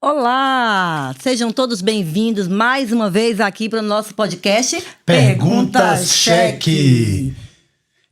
Olá! Sejam todos bem-vindos mais uma vez aqui para o nosso podcast Perguntas Cheque.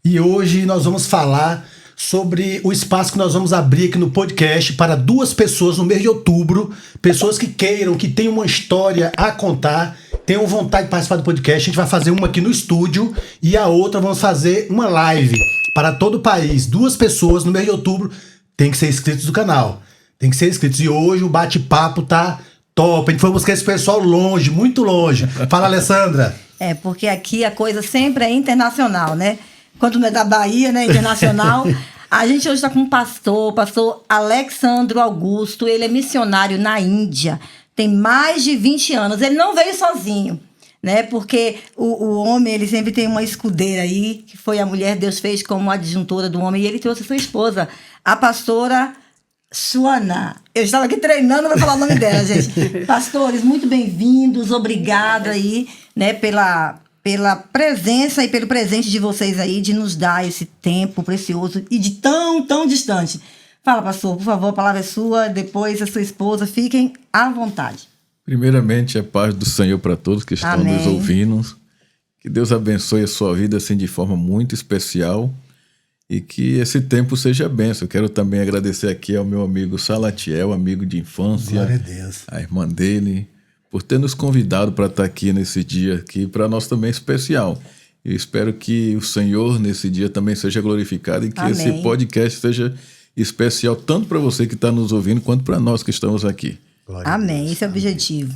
E hoje nós vamos falar sobre o espaço que nós vamos abrir aqui no podcast para 2 pessoas no mês de outubro, pessoas que queiram, que tenham uma história a contar, tenham vontade de participar do podcast. A gente vai fazer uma aqui no estúdio e a outra vamos fazer uma live para todo o país. 2 pessoas no mês de outubro têm que ser inscritos do canal. Tem que ser inscritos. E hoje o bate-papo tá top. A gente foi buscar esse pessoal longe, muito longe. Fala, Alessandra. Porque aqui a coisa sempre é internacional, né? Quando não é da Bahia, né? Internacional. A gente hoje está com o pastor Alexandro Augusto. Ele é missionário na Índia. Tem mais de 20 anos. Ele não veio sozinho, né? Porque o homem, ele sempre tem uma escudeira aí, que foi a mulher, Deus fez como adjuntora do homem. E ele trouxe sua esposa, a pastora Suana. Eu estava aqui treinando para falar o nome dela, gente. Pastores, muito bem-vindos. Obrigada aí, né, pela presença e pelo presente de vocês aí, de nos dar esse tempo precioso e de tão distante. Fala, pastor, por favor, a palavra é sua, depois a sua esposa, fiquem à vontade. Primeiramente, a paz do Senhor para todos que estão Amém. Nos ouvindo. Que Deus abençoe a sua vida assim de forma muito especial e que esse tempo seja bênção. Eu quero também agradecer aqui ao meu amigo Salatiel, amigo de infância. Glória a Deus. A irmã dele, por ter nos convidado para estar aqui nesse dia que para nós também é especial. Eu espero que o Senhor nesse dia também seja glorificado e que Amém. esse podcast seja especial tanto para você que está nos ouvindo quanto para nós que estamos aqui. Glória a Amém, Deus. esse é o objetivo.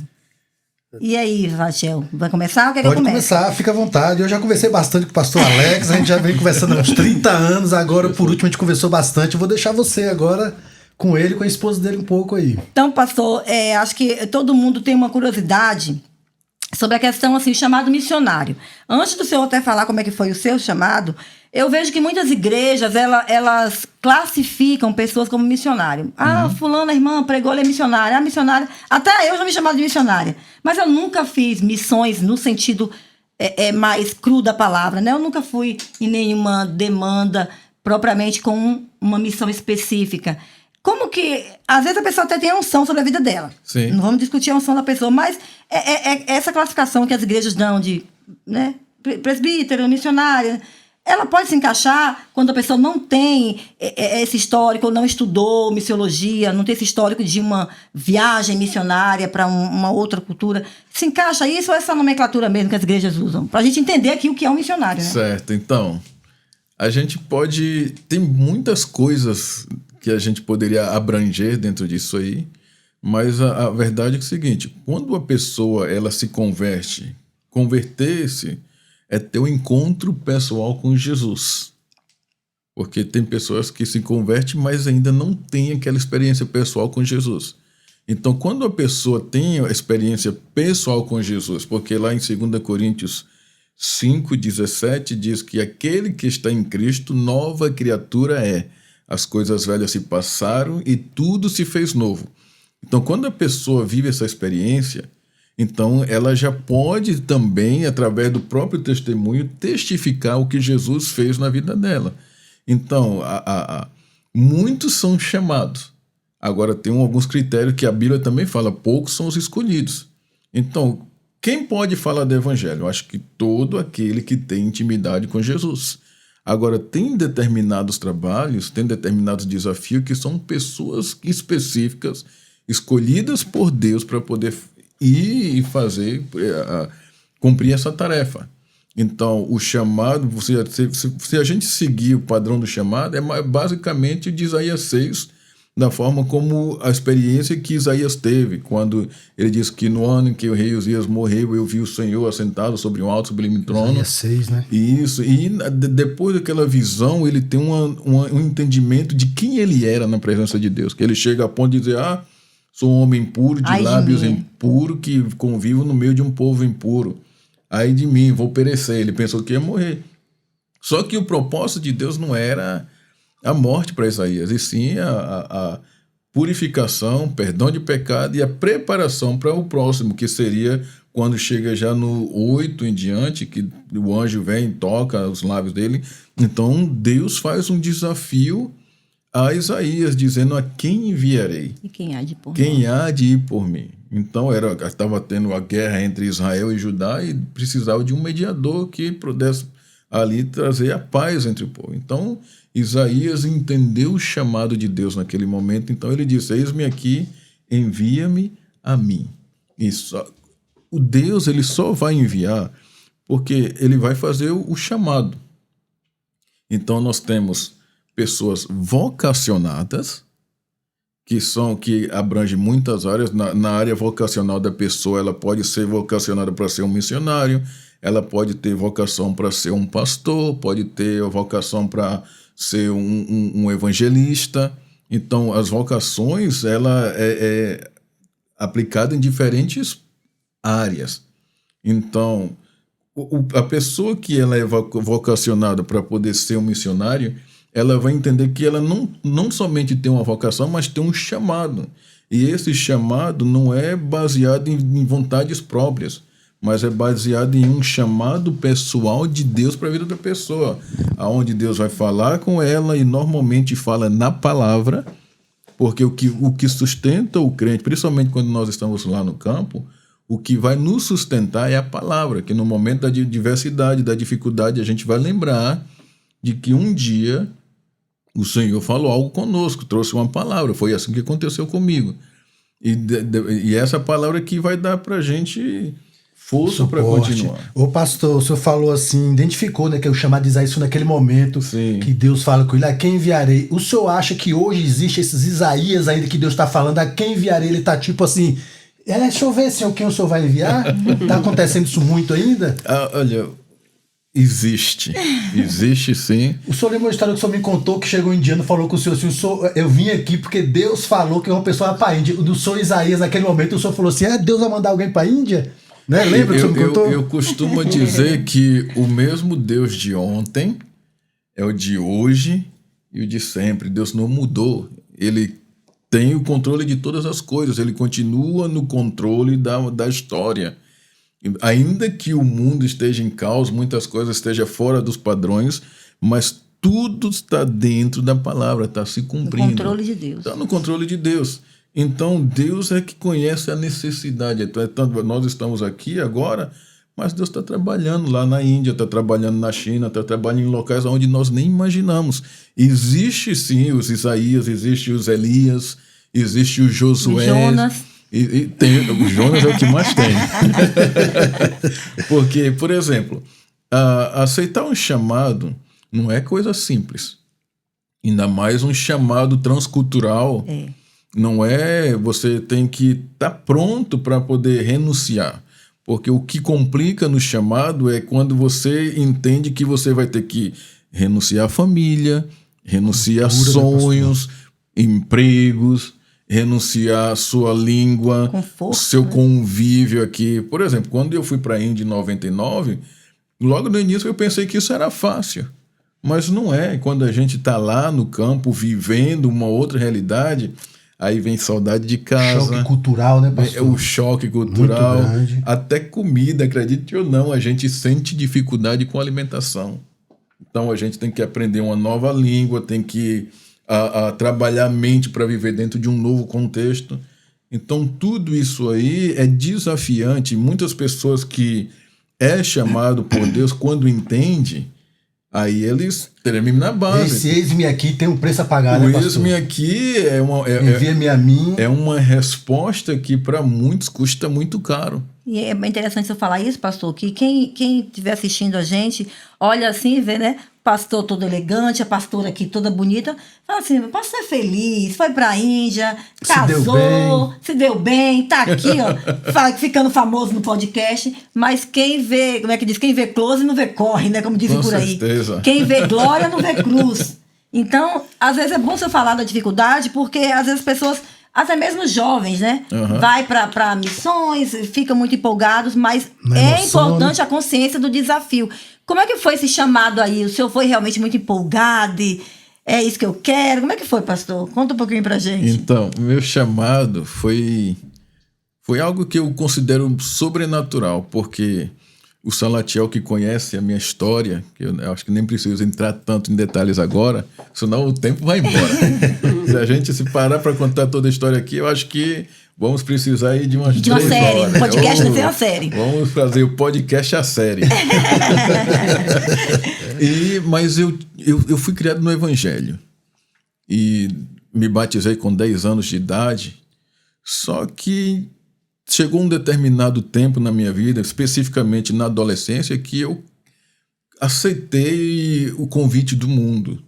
E aí, Rachel, vai começar ou quer que eu Pode comece? começar, fica à vontade. Eu já conversei bastante com o pastor Alex, a gente já vem conversando há uns 30 anos, agora por último a gente conversou bastante. Eu vou deixar você agora com ele, com a esposa dele um pouco aí. Então, pastor, acho que todo mundo tem uma curiosidade sobre a questão, assim, chamado missionário. Antes do senhor até falar como é que foi o seu chamado, eu vejo que muitas igrejas, elas classificam pessoas como missionário. Fulana, irmã, pregou, ela é missionária. Missionária. Até eu já me chamava de missionária. Mas eu nunca fiz missões no sentido mais cru da palavra, né? Eu nunca fui em nenhuma demanda propriamente com uma missão específica. Como que, às vezes a pessoa até tem a unção sobre a vida dela. Sim. Não vamos discutir a unção da pessoa, mas é essa classificação que as igrejas dão de, né, presbítero, missionária, ela pode se encaixar quando a pessoa não tem esse histórico, ou não estudou missiologia, não tem esse histórico de uma viagem missionária para uma outra cultura. Se encaixa isso ou essa nomenclatura mesmo que as igrejas usam? Para a gente entender aqui o que é um missionário, né? Certo, então, a gente pode... Tem muitas coisas que a gente poderia abranger dentro disso aí, mas a verdade é o seguinte, quando a pessoa ela se converte, converter-se é ter um encontro pessoal com Jesus. Porque tem pessoas que se convertem, mas ainda não têm aquela experiência pessoal com Jesus. Então, quando a pessoa tem a experiência pessoal com Jesus, porque lá em 2 Coríntios 5,17 diz que aquele que está em Cristo, nova criatura é. As coisas velhas se passaram e tudo se fez novo. Então, quando a pessoa vive essa experiência, então ela já pode também, através do próprio testemunho, testificar o que Jesus fez na vida dela. Então, muitos são chamados. Agora, tem alguns critérios que a Bíblia também fala, poucos são os escolhidos. Então, quem pode falar do Evangelho? Eu acho que todo aquele que tem intimidade com Jesus. Agora, tem determinados trabalhos, tem determinados desafios que são pessoas específicas, escolhidas por Deus para poder ir e fazer, cumprir essa tarefa. Então, o chamado, se a gente seguir o padrão do chamado, é basicamente de Isaías 6, da forma como a experiência que Isaías teve, quando ele diz que no ano em que o rei Uzias morreu, eu vi o Senhor assentado sobre um alto sublime trono. Isaías 6, né? Isso, e depois daquela visão, ele tem um entendimento de quem ele era na presença de Deus, que ele chega a ponto de dizer, sou um homem impuro, de lábios impuros, que convivo no meio de um povo impuro. Ai de mim, vou perecer. Ele pensou que ia morrer. Só que o propósito de Deus não era a morte para Isaías, e sim a purificação, perdão de pecado e a preparação para o próximo, que seria quando chega já no 8 em diante, que o anjo vem e toca os lábios dele. Então Deus faz um desafio a Isaías, dizendo: a quem enviarei? E quem há de por Quem há de ir por mim? Então estava tendo a guerra entre Israel e Judá e precisava de um mediador que pudesse ali trazer a paz entre o povo. Então Isaías entendeu o chamado de Deus naquele momento. Então ele disse: eis-me aqui, envia-me a mim. Isso. O Deus, ele só vai enviar porque ele vai fazer o chamado. Então nós temos pessoas vocacionadas, que abrange muitas áreas. Na área vocacional da pessoa, ela pode ser vocacionada para ser um missionário, ela pode ter vocação para ser um pastor, pode ter vocação para ser um evangelista. Então, as vocações, ela é aplicada em diferentes áreas. Então, a pessoa que ela é vocacionada para poder ser um missionário, ela vai entender que ela não somente tem uma vocação, mas tem um chamado. E esse chamado não é baseado em vontades próprias, mas é baseado em um chamado pessoal de Deus para a vida da pessoa, aonde Deus vai falar com ela e normalmente fala na palavra, porque o que sustenta o crente, principalmente quando nós estamos lá no campo, o que vai nos sustentar é a palavra, que no momento da diversidade, da dificuldade, a gente vai lembrar de que um dia o Senhor falou algo conosco, trouxe uma palavra. Foi assim que aconteceu comigo. E essa palavra que vai dar para a gente força para continuar. Ô pastor, o senhor falou assim, identificou, né, que é o chamado de Isaías naquele momento. Sim. Que Deus fala com ele: a quem enviarei? O senhor acha que hoje existe esses Isaías ainda que Deus está falando, a quem enviarei? Ele está tipo assim, deixa eu ver, Senhor, quem o senhor vai enviar? Está acontecendo isso muito ainda? Olha, existe sim. O senhor lembra uma história que o senhor me contou, que chegou um indiano e falou com o senhor assim: eu vim aqui porque Deus falou que uma pessoa vai para a Índia. Do senhor Isaías, naquele momento, o senhor falou assim: Deus vai mandar alguém para a Índia? Né? Lembra que o senhor me contou? Eu costumo dizer que o mesmo Deus de ontem é o de hoje e o de sempre. Deus não mudou. Ele tem o controle de todas as coisas. Ele continua no controle da história. Ainda que o mundo esteja em caos, muitas coisas estejam fora dos padrões, mas tudo está dentro da palavra, está se cumprindo. No controle de Deus. Está no controle de Deus. Então, Deus é que conhece a necessidade. Então, nós estamos aqui agora, mas Deus está trabalhando lá na Índia, está trabalhando na China, está trabalhando em locais onde nós nem imaginamos. Existe sim os Isaías, existe os Elias, existe o Josué. Jonas. O Jonas é o que mais tem. Porque, por exemplo, aceitar um chamado não é coisa simples. Ainda mais um chamado transcultural. Não é, você tem que estar pronto para poder renunciar. Porque o que complica no chamado é quando você entende que você vai ter que renunciar à família, renunciar a sonhos, empregos, renunciar à sua língua, conforto, seu convívio aqui. Por exemplo, quando eu fui para a Índia em 99, logo no início eu pensei que isso era fácil. Mas não é. Quando a gente está lá no campo, vivendo uma outra realidade, aí vem saudade de casa. Choque cultural, né, pastor? É o choque cultural. Muito grande. Até comida, acredite ou não, a gente sente dificuldade com a alimentação. Então a gente tem que aprender uma nova língua, tem que trabalhar a mente para viver dentro de um novo contexto. Então tudo isso aí é desafiante. Muitas pessoas que é chamado por Deus, quando entende, aí eles terminam na base. Esse eis-me aqui tem um preço a pagar, né, pastor? Eis-me aqui envia-me a mim. É uma resposta que para muitos custa muito caro. E é bem interessante você falar isso, pastor, que quem estiver assistindo a gente, olha assim e vê, né? Pastor todo elegante, a pastora aqui toda bonita, fala assim: o pastor é feliz, foi pra Índia, casou, se deu bem, tá aqui, ó, ficando famoso no podcast. Mas quem vê, como é que diz? Quem vê close não vê corre, né? Como dizem por aí. Certeza. Quem vê glória não vê cruz. Então, às vezes é bom você falar da dificuldade, porque às vezes as pessoas, até mesmo jovens, né? Vai para missões, ficam muito empolgados, mas é importante a consciência do desafio. Como é que foi esse chamado aí? O senhor foi realmente muito empolgado? É isso que eu quero? Como é que foi, pastor? Conta um pouquinho pra gente. Então, meu chamado foi algo que eu considero sobrenatural, porque o Salatiel, que conhece a minha história, que eu acho que nem preciso entrar tanto em detalhes agora, senão o tempo vai embora. Se a gente se parar para contar toda a história aqui, eu acho que vamos precisar aí de umas 3 série. horas. O podcast não tem uma série. Vamos fazer o podcast a série. Mas eu fui criado no Evangelho. E me batizei com 10 anos de idade. Só que chegou um determinado tempo na minha vida, especificamente na adolescência, que eu aceitei o convite do mundo.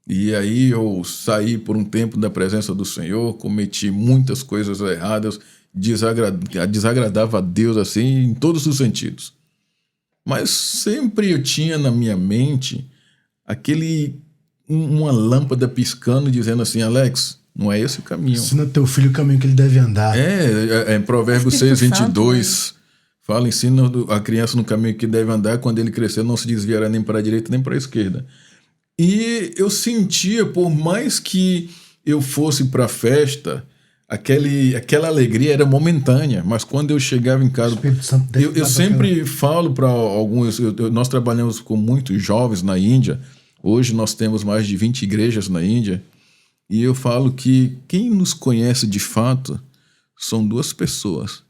E aí eu saí por um tempo da presença do Senhor, cometi muitas coisas erradas, desagradava a Deus assim em todos os sentidos. Mas sempre eu tinha na minha mente uma lâmpada piscando dizendo assim: Alex, não é esse o caminho. Ensina teu filho o caminho que ele deve andar. Provérbios 6:22 fala: ensina a criança no caminho que deve andar, quando ele crescer não se desviará nem para a direita nem para a esquerda. E eu sentia, por mais que eu fosse para a festa, aquela alegria era momentânea, mas quando eu chegava em casa, eu sempre falo para alguns, nós trabalhamos com muitos jovens na Índia, hoje nós temos mais de 20 igrejas na Índia, e eu falo que quem nos conhece de fato são 2 pessoas,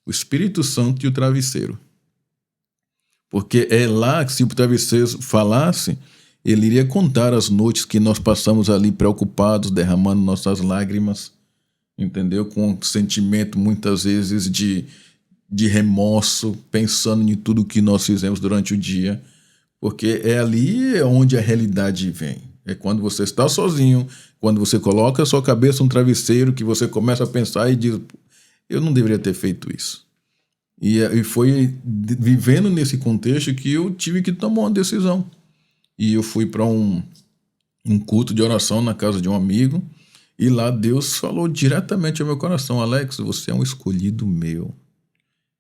o Espírito Santo e o travesseiro. Porque é lá que, se o travesseiro falasse, ele iria contar as noites que nós passamos ali preocupados, derramando nossas lágrimas, entendeu? Com um sentimento muitas vezes de remorso, pensando em tudo que nós fizemos durante o dia, porque é ali onde a realidade vem. É quando você está sozinho, quando você coloca a sua cabeça no travesseiro, que você começa a pensar e diz: eu não deveria ter feito isso. E foi vivendo nesse contexto que eu tive que tomar uma decisão. E eu fui para um culto de oração na casa de um amigo, e lá Deus falou diretamente ao meu coração: Alex, você é um escolhido meu.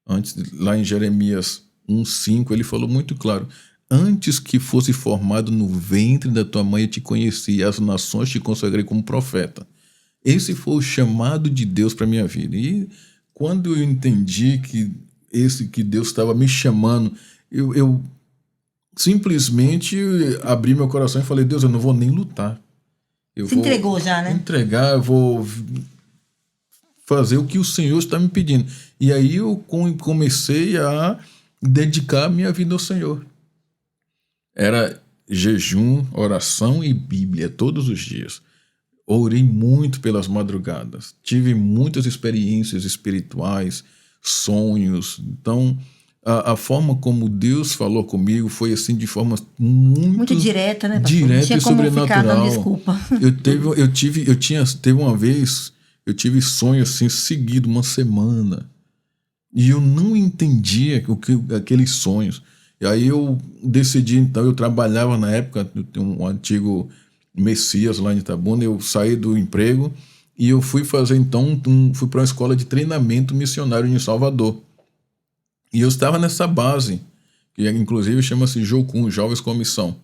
Antes, lá em Jeremias 1:5, ele falou muito claro: antes que fosse formado no ventre da tua mãe eu te conheci, e as nações te consagrei como profeta. Esse foi o chamado de Deus para a minha vida. E quando eu entendi que Deus estava me chamando, eu simplesmente abri meu coração e falei: Deus, eu não vou nem lutar. Entregou já, né? Entregar, eu vou fazer o que o Senhor está me pedindo. E aí eu comecei a dedicar a minha vida ao Senhor. Era jejum, oração e Bíblia todos os dias. Orei muito pelas madrugadas. Tive muitas experiências espirituais, sonhos. Então, a forma como Deus falou comigo foi assim, de forma muito direta, né? Direta e sobrenatural. Desculpa. Teve uma vez, eu tive sonho assim seguido, uma semana, e eu não entendia aqueles sonhos. E aí eu decidi, então, eu trabalhava na época, eu tenho um antigo Messias lá em Itabuna, eu saí do emprego e eu fui fazer, então, fui para uma escola de treinamento missionário em Salvador. E eu estava nessa base, que inclusive chama-se JOCUM, Jovens com Missão.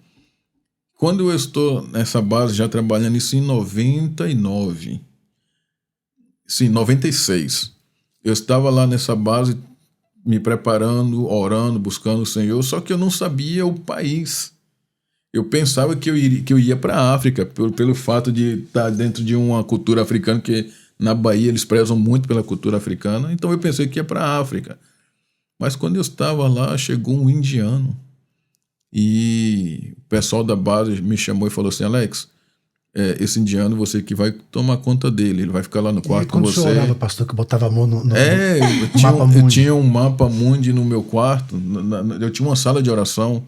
Quando eu estou nessa base, já trabalhando isso em 99, sim, 96, eu estava lá nessa base, me preparando, orando, buscando o Senhor, só que eu não sabia o país. Eu pensava que eu ia para a África, pelo fato de estar dentro de uma cultura africana, que na Bahia eles prezam muito pela cultura africana, então eu pensei que ia para a África. Mas quando eu estava lá, chegou um indiano e o pessoal da base me chamou e falou assim: Alex, esse indiano, você que vai tomar conta dele, ele vai ficar lá no quarto com você. Quando você orava, pastor, que botava a mão no eu tinha um mapa mundi no meu quarto, eu tinha uma sala de oração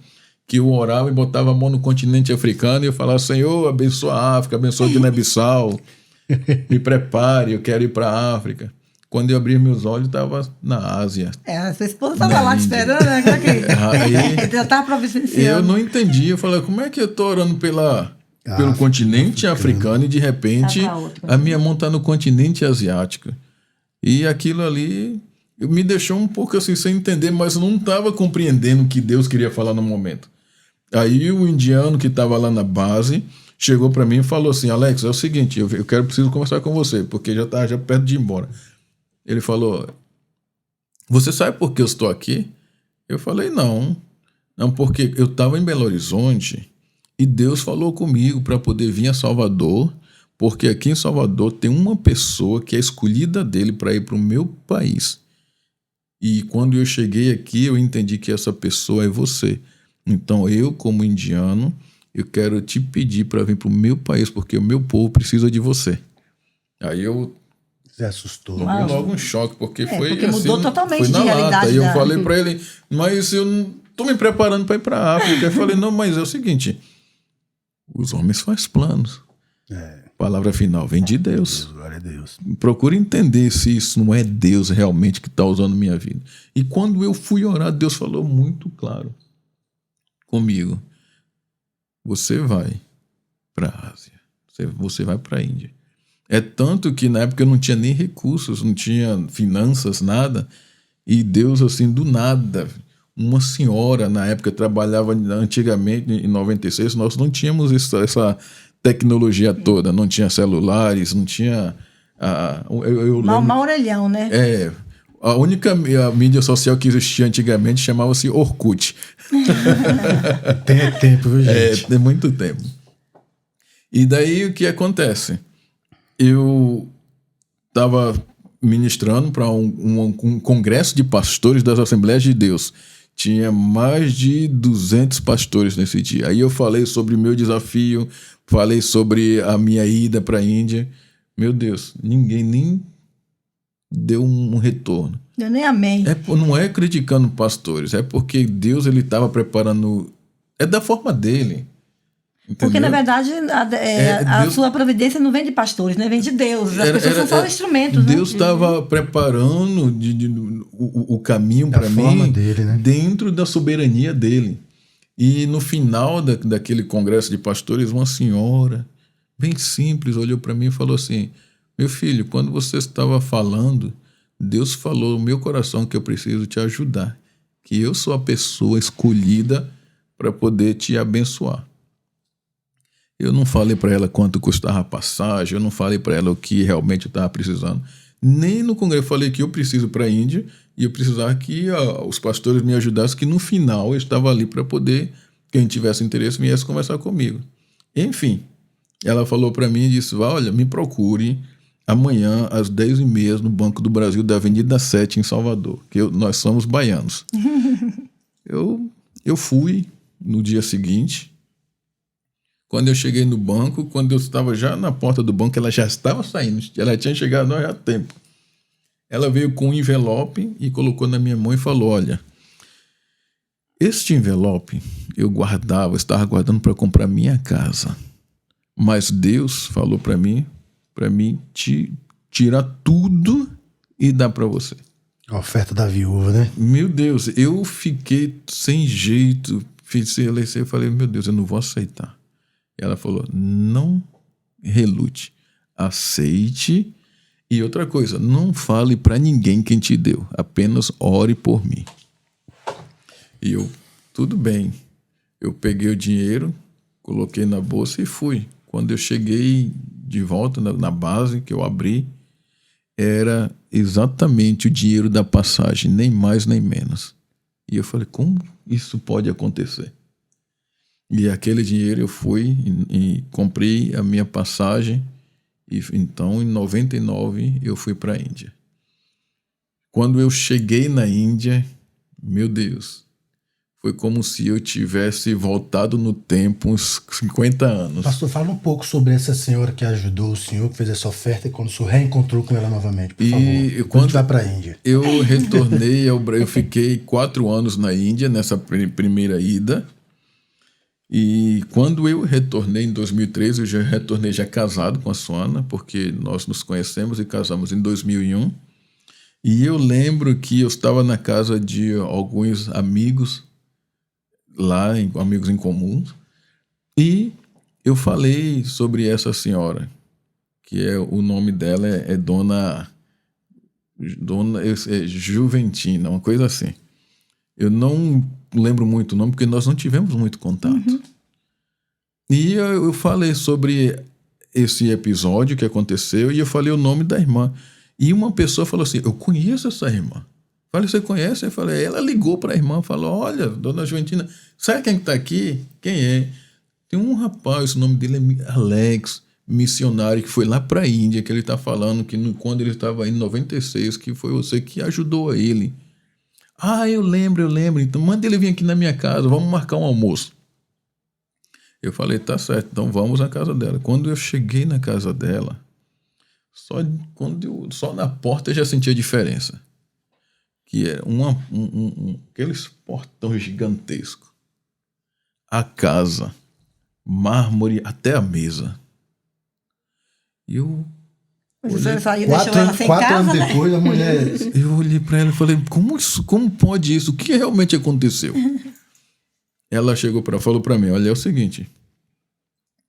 que eu orava e botava a mão no continente africano e eu falava: Senhor, abençoa a África, abençoa a Guiné-Bissau, me prepare, eu quero ir para a África. Quando eu abri meus olhos, estava na Ásia. A sua esposa estava lá te esperando, né? Ele já estava providenciando. Eu não entendi. Eu falei: como é que eu estou orando pelo continente africano e de repente a minha mão está no continente asiático? E aquilo ali me deixou um pouco assim sem entender, mas eu não estava compreendendo o que Deus queria falar no momento. Aí o indiano que estava lá na base chegou para mim e falou assim: Alex, é o seguinte, eu preciso conversar com você, porque já está perto de ir embora. Ele falou: você sabe por que eu estou aqui? Eu falei, não, porque eu estava em Belo Horizonte e Deus falou comigo para poder vir a Salvador, porque aqui em Salvador tem uma pessoa que é escolhida dele para ir para o meu país. E quando eu cheguei aqui, eu entendi que essa pessoa é você. Então eu, como indiano, eu quero te pedir para vir para o meu país, porque o meu povo precisa de você. Aí eu... Você assustou. Tomei logo um choque, porque foi porque assim, mudou totalmente foi na de realidade. lata. Aí eu falei para ele, mas eu não tô me preparando para ir para a África. Eu falei, não, mas é o seguinte, os homens fazem planos. Palavra final vem de Deus. Glória a Deus. Procure entender se isso não é Deus realmente que está usando minha vida. E quando eu fui orar, Deus falou muito claro comigo. Você vai para a Ásia. Você vai para a Índia. É tanto que na época eu não tinha nem recursos, não tinha finanças, nada. E Deus, assim, do nada, uma senhora, na época, trabalhava antigamente, em 96, nós não tínhamos essa tecnologia toda. Não tinha celulares, não tinha... Mal orelhão, né? A única mídia social que existia antigamente chamava-se Orkut. Tem tempo, viu, gente? Tem muito tempo. E daí o que acontece? Eu estava ministrando para um congresso de pastores das Assembleias de Deus. Tinha mais de 200 pastores nesse dia. Aí eu falei sobre o meu desafio, falei sobre a minha ida para a Índia. Meu Deus, ninguém nem deu um retorno. Eu nem amém. Não é criticando pastores, é porque Deus ele estava preparando... É da forma dele. Entendeu? Porque, na verdade, a sua providência não vem de pastores, né? Vem de Deus. As pessoas são só instrumentos. Deus estava preparando o caminho para mim dele, né? Dentro da soberania dele. E no final daquele congresso de pastores, uma senhora, bem simples, olhou para mim e falou assim, meu filho, quando você estava falando, Deus falou no meu coração que eu preciso te ajudar, que eu sou a pessoa escolhida para poder te abençoar. Eu não falei para ela quanto custava a passagem, eu não falei para ela o que realmente eu estava precisando. Nem no congresso eu falei que eu preciso para a Índia e eu precisava que os pastores me ajudassem, que no final eu estava ali para poder, quem tivesse interesse, viesse conversar comigo. Enfim, ela falou para mim e disse, olha, me procure amanhã às 10h30 no Banco do Brasil da Avenida 7 em Salvador, que nós somos baianos. Eu fui no dia seguinte. Quando eu cheguei no banco, quando eu estava já na porta do banco, ela já estava saindo. Ela tinha chegado há tempo. Ela veio com um envelope e colocou na minha mão e falou, olha, este envelope eu estava guardando para comprar minha casa. Mas Deus falou para mim tirar tudo e dar para você. A oferta da viúva, né? Meu Deus, eu fiquei sem jeito. Eu falei, meu Deus, eu não vou aceitar. Ela falou, não relute, aceite. E outra coisa, não fale para ninguém quem te deu, apenas ore por mim. E eu, tudo bem. Eu peguei o dinheiro, coloquei na bolsa e fui. Quando eu cheguei de volta na base, que eu abri, era exatamente o dinheiro da passagem, nem mais nem menos. E eu falei, como isso pode acontecer? E aquele dinheiro eu fui e comprei a minha passagem e então em 99 eu fui para a Índia. Quando eu cheguei na Índia, meu Deus, foi como se eu tivesse voltado no tempo uns 50 anos. Pastor, fala um pouco sobre essa senhora que ajudou o senhor, que fez essa oferta e quando o senhor reencontrou com ela novamente, por favor. Quando a gente vai para a Índia. Eu retornei, eu fiquei 4 anos na Índia nessa primeira ida. E quando eu retornei em 2013, eu já retornei já casado com a Suana, porque nós nos conhecemos e casamos em 2001. E eu lembro que eu estava na casa de alguns amigos lá, amigos em comum, e eu falei sobre essa senhora, que o nome dela é Dona Juventina, uma coisa assim. Eu não lembro muito o nome, porque nós não tivemos muito contato. Uhum. E eu falei sobre esse episódio que aconteceu e eu falei o nome da irmã. E uma pessoa falou assim, eu conheço essa irmã. Falei, você conhece? Eu falei, ela ligou para a irmã, falou, olha, dona Juventina, sabe quem está aqui? Quem é? Tem um rapaz, o nome dele é Alex, missionário, que foi lá para a Índia, que ele está falando que quando ele estava em 96, que foi você que ajudou a ele. Ah, eu lembro. Então manda ele vir aqui na minha casa, vamos marcar um almoço. Eu falei, tá certo, então vamos na casa dela. Quando eu cheguei na casa dela, só na porta eu já senti a diferença. Que era aqueles portões gigantescos. A casa, mármore até a mesa. E eu... Você saiu, deixou ela sem casa, 4 anos né? depois, a mulher... Eu olhei para ela e falei, como pode isso? O que realmente aconteceu? Ela falou para mim, olha, é o seguinte,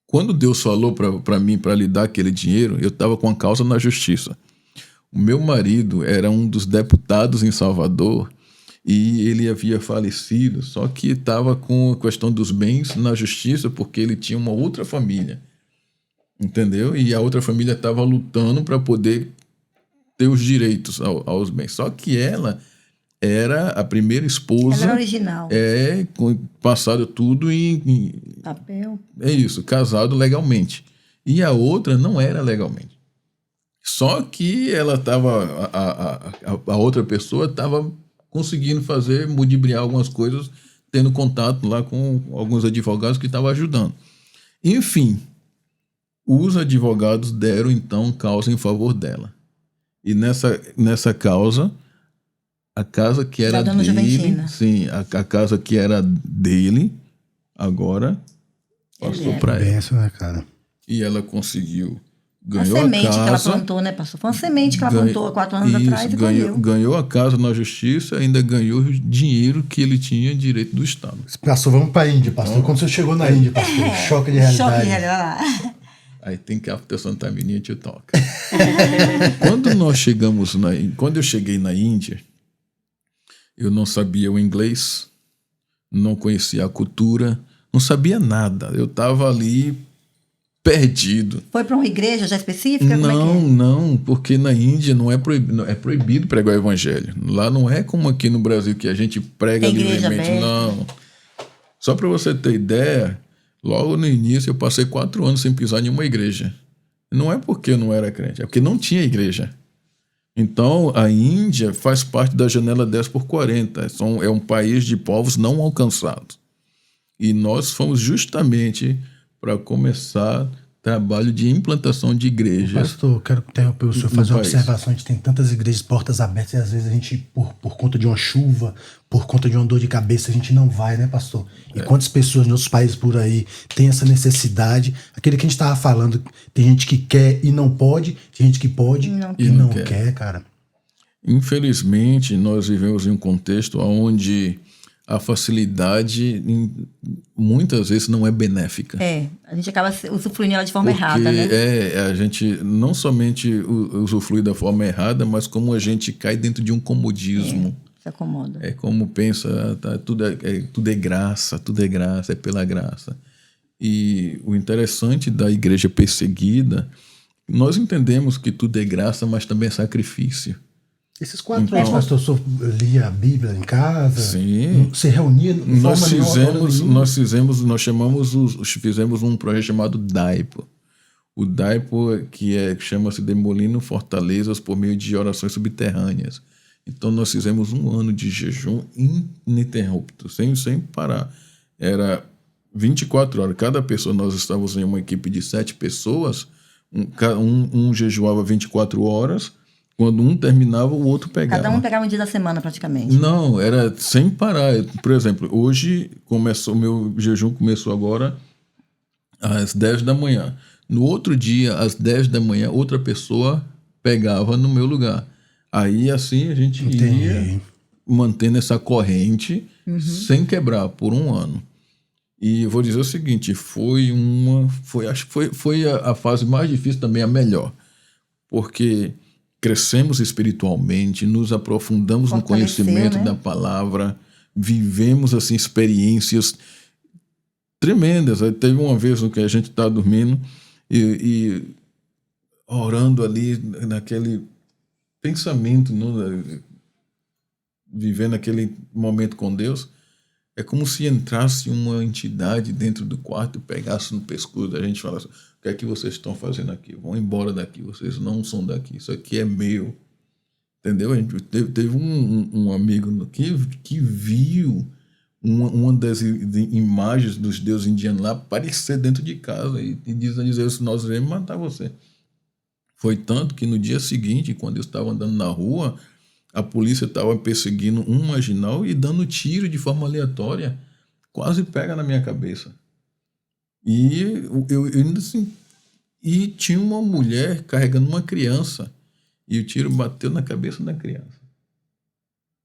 quando Deus falou para mim para lhe dar aquele dinheiro, eu estava com a causa na justiça. O meu marido era um dos deputados em Salvador e ele havia falecido, só que estava com a questão dos bens na justiça porque ele tinha uma outra família, entendeu? E a outra família estava lutando para poder ter os direitos aos bens. Só que ela era a primeira esposa. Ela era original. Passado tudo em papel. É isso, casado legalmente. E a outra não era legalmente. Só que ela estava, a outra pessoa estava conseguindo ludibriar algumas coisas, tendo contato lá com alguns advogados que estavam ajudando. Enfim, os advogados deram então causa em favor dela. E nessa causa, a casa que era da dona dele, Juventina. sim, a casa que era dele, agora passou para ela. Benção, né, cara? E ela conseguiu. Uma Ganhou semente a casa, que ela plantou, né, pastor? Foi uma semente que ela plantou há 4 anos atrás e colheu. Ganhou a casa na justiça, ainda ganhou o dinheiro que ele tinha direito do Estado. Pastor, vamos para a Índia, pastor. Quando você chegou na Índia, pastor, choque de realidade. Choque de realidade. I think after some time you need to talk. Quando eu cheguei na Índia, eu não sabia o inglês, não conhecia a cultura, não sabia nada. Eu estava ali perdido. Foi para uma igreja já específica? Não, porque na Índia não é proibido, é proibido pregar o evangelho. Lá não é como aqui no Brasil que a gente prega livremente. Não. Só para você ter ideia, logo no início eu passei 4 anos sem pisar em uma igreja. Não é porque eu não era crente, é porque não tinha igreja. Então, a Índia faz parte da janela 10/40. É um país de povos não alcançados. E nós fomos justamente para começar trabalho de implantação de igrejas. Pastor, quero interromper o senhor, fazer uma observação. A gente tem tantas igrejas, portas abertas, e às vezes a gente, por conta de uma chuva, por conta de uma dor de cabeça, a gente não vai, né, pastor? E quantas pessoas em outros países por aí têm essa necessidade? Aquele que a gente estava falando, tem gente que quer e não pode, tem gente que pode e não quer, cara. Infelizmente, nós vivemos em um contexto onde a facilidade muitas vezes não é benéfica. A gente acaba usufruindo ela de forma errada, né? A gente não somente usufrui da forma errada, mas como a gente cai dentro de um comodismo. Se acomoda. É como pensa, tudo é graça, é pela graça. E o interessante da igreja perseguida, nós entendemos que tudo é graça, mas também é sacrifício. Esses 4 anos, pastor, o senhor lia a Bíblia em casa? Sim. Você reunia? Fizemos um projeto chamado DAIPO. O DAIPO, que chama-se Demolindo Fortalezas por meio de orações subterrâneas. Então, nós fizemos 1 ano de jejum ininterrupto, sem parar. Era 24 horas. Cada pessoa, nós estávamos em uma equipe de 7 pessoas, um jejuava 24 horas. Quando um terminava, o outro pegava. Cada um pegava um dia da semana, praticamente. Não, era sem parar. Por exemplo, hoje o meu jejum começou agora às 10 da manhã. No outro dia, às 10 da manhã, outra pessoa pegava no meu lugar. Aí, assim, a gente ia mantendo essa corrente sem quebrar por 1 ano. E eu vou dizer o seguinte, acho que foi a fase mais difícil, também a melhor. Porque crescemos espiritualmente, nos aprofundamos no conhecimento, né, da palavra, vivemos assim experiências tremendas. Teve uma vez que a gente estava dormindo e orando ali naquele pensamento, vivendo aquele momento com Deus, é como se entrasse uma entidade dentro do quarto e pegasse no pescoço da gente e falasse: o que é que vocês estão fazendo aqui? Vão embora daqui, vocês não são daqui, isso aqui é meu. Entendeu? A gente teve um amigo que viu uma das imagens dos deuses indianos lá aparecer dentro de casa e dizer: nós iremos matar você. Foi tanto que no dia seguinte, quando eu estava andando na rua, a polícia estava perseguindo um marginal e dando tiro de forma aleatória. Quase pega na minha cabeça. E eu ainda assim, e tinha uma mulher carregando uma criança. E o tiro bateu na cabeça da criança.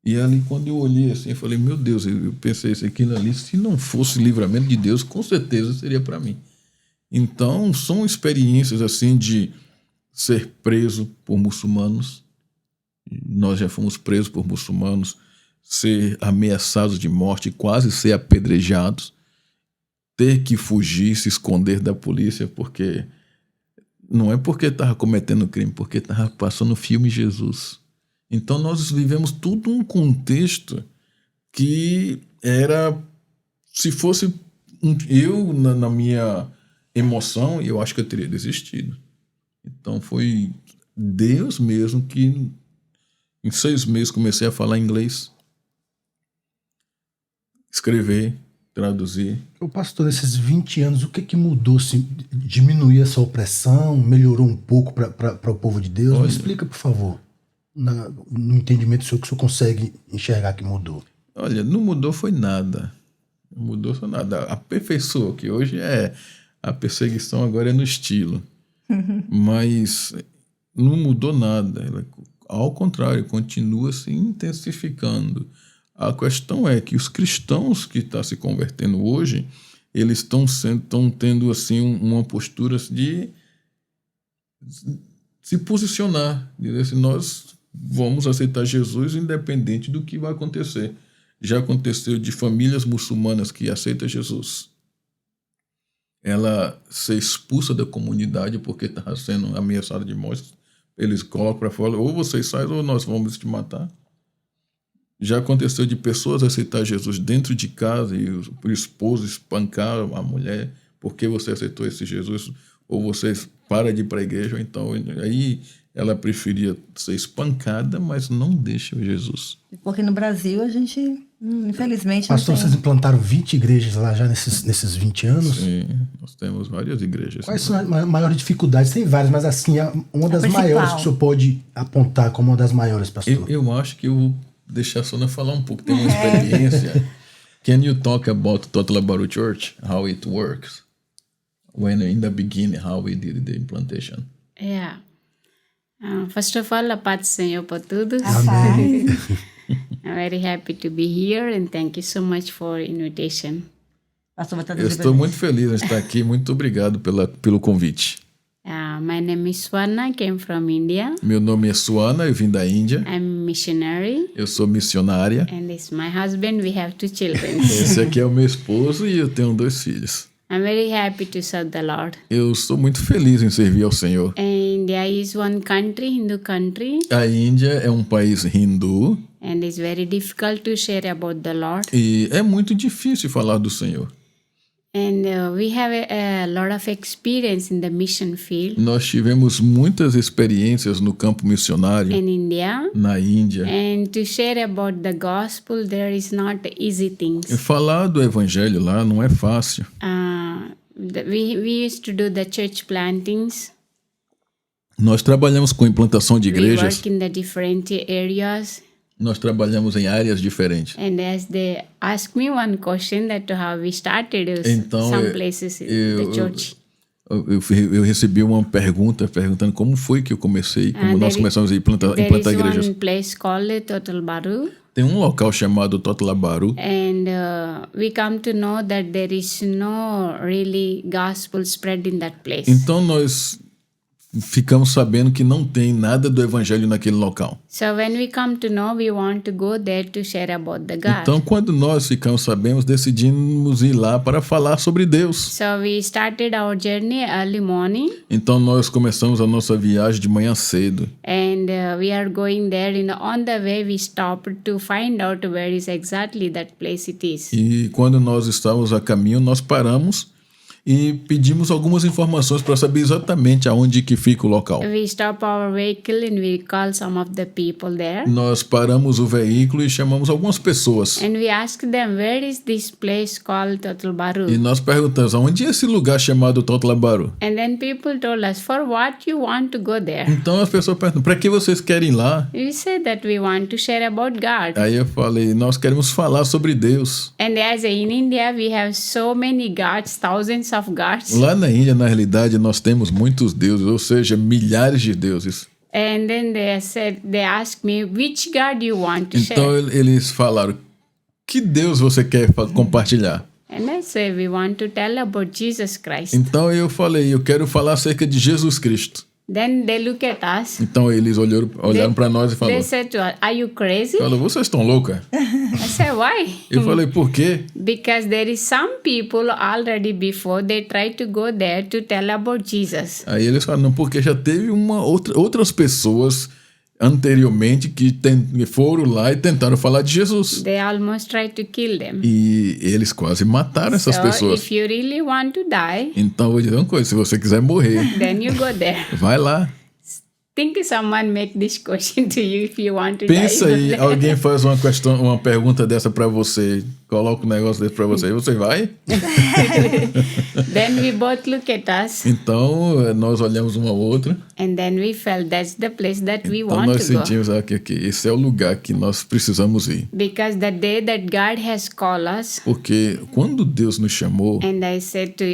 E ali, quando eu olhei assim, eu falei: meu Deus, eu pensei isso, aquilo ali, se não fosse livramento de Deus, com certeza seria para mim. Então, são experiências assim de ser preso por muçulmanos. Nós já fomos presos por muçulmanos, ser ameaçados de morte, quase ser apedrejados, ter que fugir, se esconder da polícia, porque não é porque estava cometendo crime, porque estava passando o filme Jesus. Então nós vivemos tudo um contexto que era, se fosse eu na minha emoção, eu acho que eu teria desistido. Então foi Deus mesmo que em 6 meses comecei a falar inglês, escrever, traduzir. O pastor, nesses 20 anos, o que mudou? Assim, diminuiu essa opressão? Melhorou um pouco para o povo de Deus? Olha, me explica, por favor, no entendimento seu, que o senhor consegue enxergar que mudou. Olha, não mudou foi nada. Não mudou foi nada. Aperfeiçoou, que hoje a perseguição agora é no estilo. Mas não mudou nada. Ela, ao contrário, continua se intensificando. A questão é que os cristãos que estão se convertendo hoje, eles estão tendo assim uma postura de se posicionar, dizer assim: nós vamos aceitar Jesus independente do que vai acontecer. Já aconteceu de famílias muçulmanas que aceitam Jesus, ela ser expulsa da comunidade porque estava sendo ameaçada de morte. Eles colocam para fora: ou vocês saem ou nós vamos te matar. Já aconteceu de pessoas aceitar Jesus dentro de casa e o esposo espancar a mulher: porque você aceitou esse Jesus, ou você para de ir para a igreja. Então aí ela preferia ser espancada, mas não deixa o Jesus. Porque no Brasil a gente, infelizmente, Pastor, não tem. vocês implantaram 20 igrejas lá já nesses 20 anos? Sim, nós temos várias igrejas. Quais são as maiores dificuldades? Tem várias, mas assim, uma das principal. maiores que o senhor pode apontar como uma das maiores, pastor. Eu acho que eu vou deixar a Sônia falar um pouco. Tem uma experiência. Can you talk about Total Labaru Church, how it works? When in the beginning, how we did the implantation? Yeah. First of all, a paz do Senhor por todos. Amém. I'm very happy to be here and thank you so much for invitation. Pastor vai Eu traduzir estou pra muito feliz em estar aqui. Muito obrigado pelo convite. My name is Swarna, came from India. Meu nome é Suana, eu vim da Índia. I'm missionary Eu sou missionária. and this is my husband. We have 2 children. Esse aqui é o meu esposo e eu tenho 2 filhos. I'm very happy to serve the Lord. Eu sou muito feliz em servir ao Senhor. India is one country, Hindu country, A Índia é um país hindu and it's very difficult to share about the Lord. e é muito difícil falar do Senhor. And we have a lot of experience in the mission field Nós tivemos muitas experiências no campo missionário in India. na Índia. And to share about the gospel, there is not easy E things. falar do evangelho lá não é fácil. We used to do the church plantings. Nós trabalhamos com implantação de We igrejas, work in the different areas. nós trabalhamos em áreas diferentes. And as they ask me one question that how we started Então, some places in the church. Eu recebi uma pergunta perguntando como foi que eu comecei, como nós começamos a implantar There is igrejas. one place called Total Baru. Tem um local chamado Total Labaru. And we come to know that there is no really gospel spread in that place. Então nós ficamos sabendo que não tem nada do evangelho naquele local. So when we come to know, we want to go there to share about the God. Então, quando nós ficamos sabemos, decidimos ir lá para falar sobre Deus. So we started our journey early morning, Então, nós começamos a nossa viagem de manhã cedo. and we are going there. On the way, we stopped to find out where is exactly that place it is. E quando nós estávamos a caminho, nós paramos e pedimos algumas informações para saber exatamente aonde que fica o local. We stop our vehicle and we call some of the people there. Nós paramos o veículo e chamamos algumas pessoas. And we asked them, where is this place called Total E Baru? nós perguntamos, aonde é esse lugar chamado Totlabaru? And then people told us, for what you want to go there? Então as pessoas perguntam, para que vocês querem ir lá? We said that we want to share about God. Aí eu falei, nós queremos falar sobre Deus. And as in India, we have so many gods, thousands of gods. Lá na Índia, na realidade, nós temos muitos deuses, ou seja, milhares de deuses. And then they asked me, which God you want to Então share? eles falaram, que Deus você quer compartilhar? And I said, we want to tell about Jesus Christ. Então eu falei, eu quero falar acerca de Jesus Cristo. Then they look at us. Então eles olharam para nós e They falaram, said to us, are you crazy? vocês estão loucas? I said, why? Eu falei, por quê? Because there is some people already before they try to go there to tell about Jesus. Aí eles falaram, não, porque já teve outras pessoas anteriormente que foram lá e tentaram falar de Jesus. They almost tried to kill them. E eles quase mataram essas So pessoas. if you really want to die, Então eu vou dizer uma coisa, se você quiser morrer, then you go there. vai lá. Think someone make this question to you if you want to Pensa die. aí, alguém faz uma pergunta dessa pra você, coloca um negócio desse pra você, você vai? Then we both look at us, Então nós olhamos uma outra, and then we felt that's the place that we então want nós to go. sentimos que esse é o lugar que nós precisamos ir. Because the day that God has called us, Porque quando Deus nos chamou, and I said to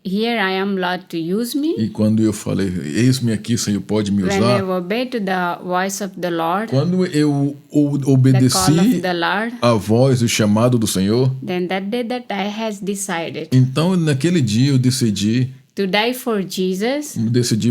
here I am, Lord, to use me. e quando eu falei, eis-me aqui, Senhor, pode me When I usar, obey to the voice of the Lord, quando eu the call of obedeci the Lord, a voz, o chamado do Senhor, then that day that I has decided então naquele dia eu decidi to die for Jesus.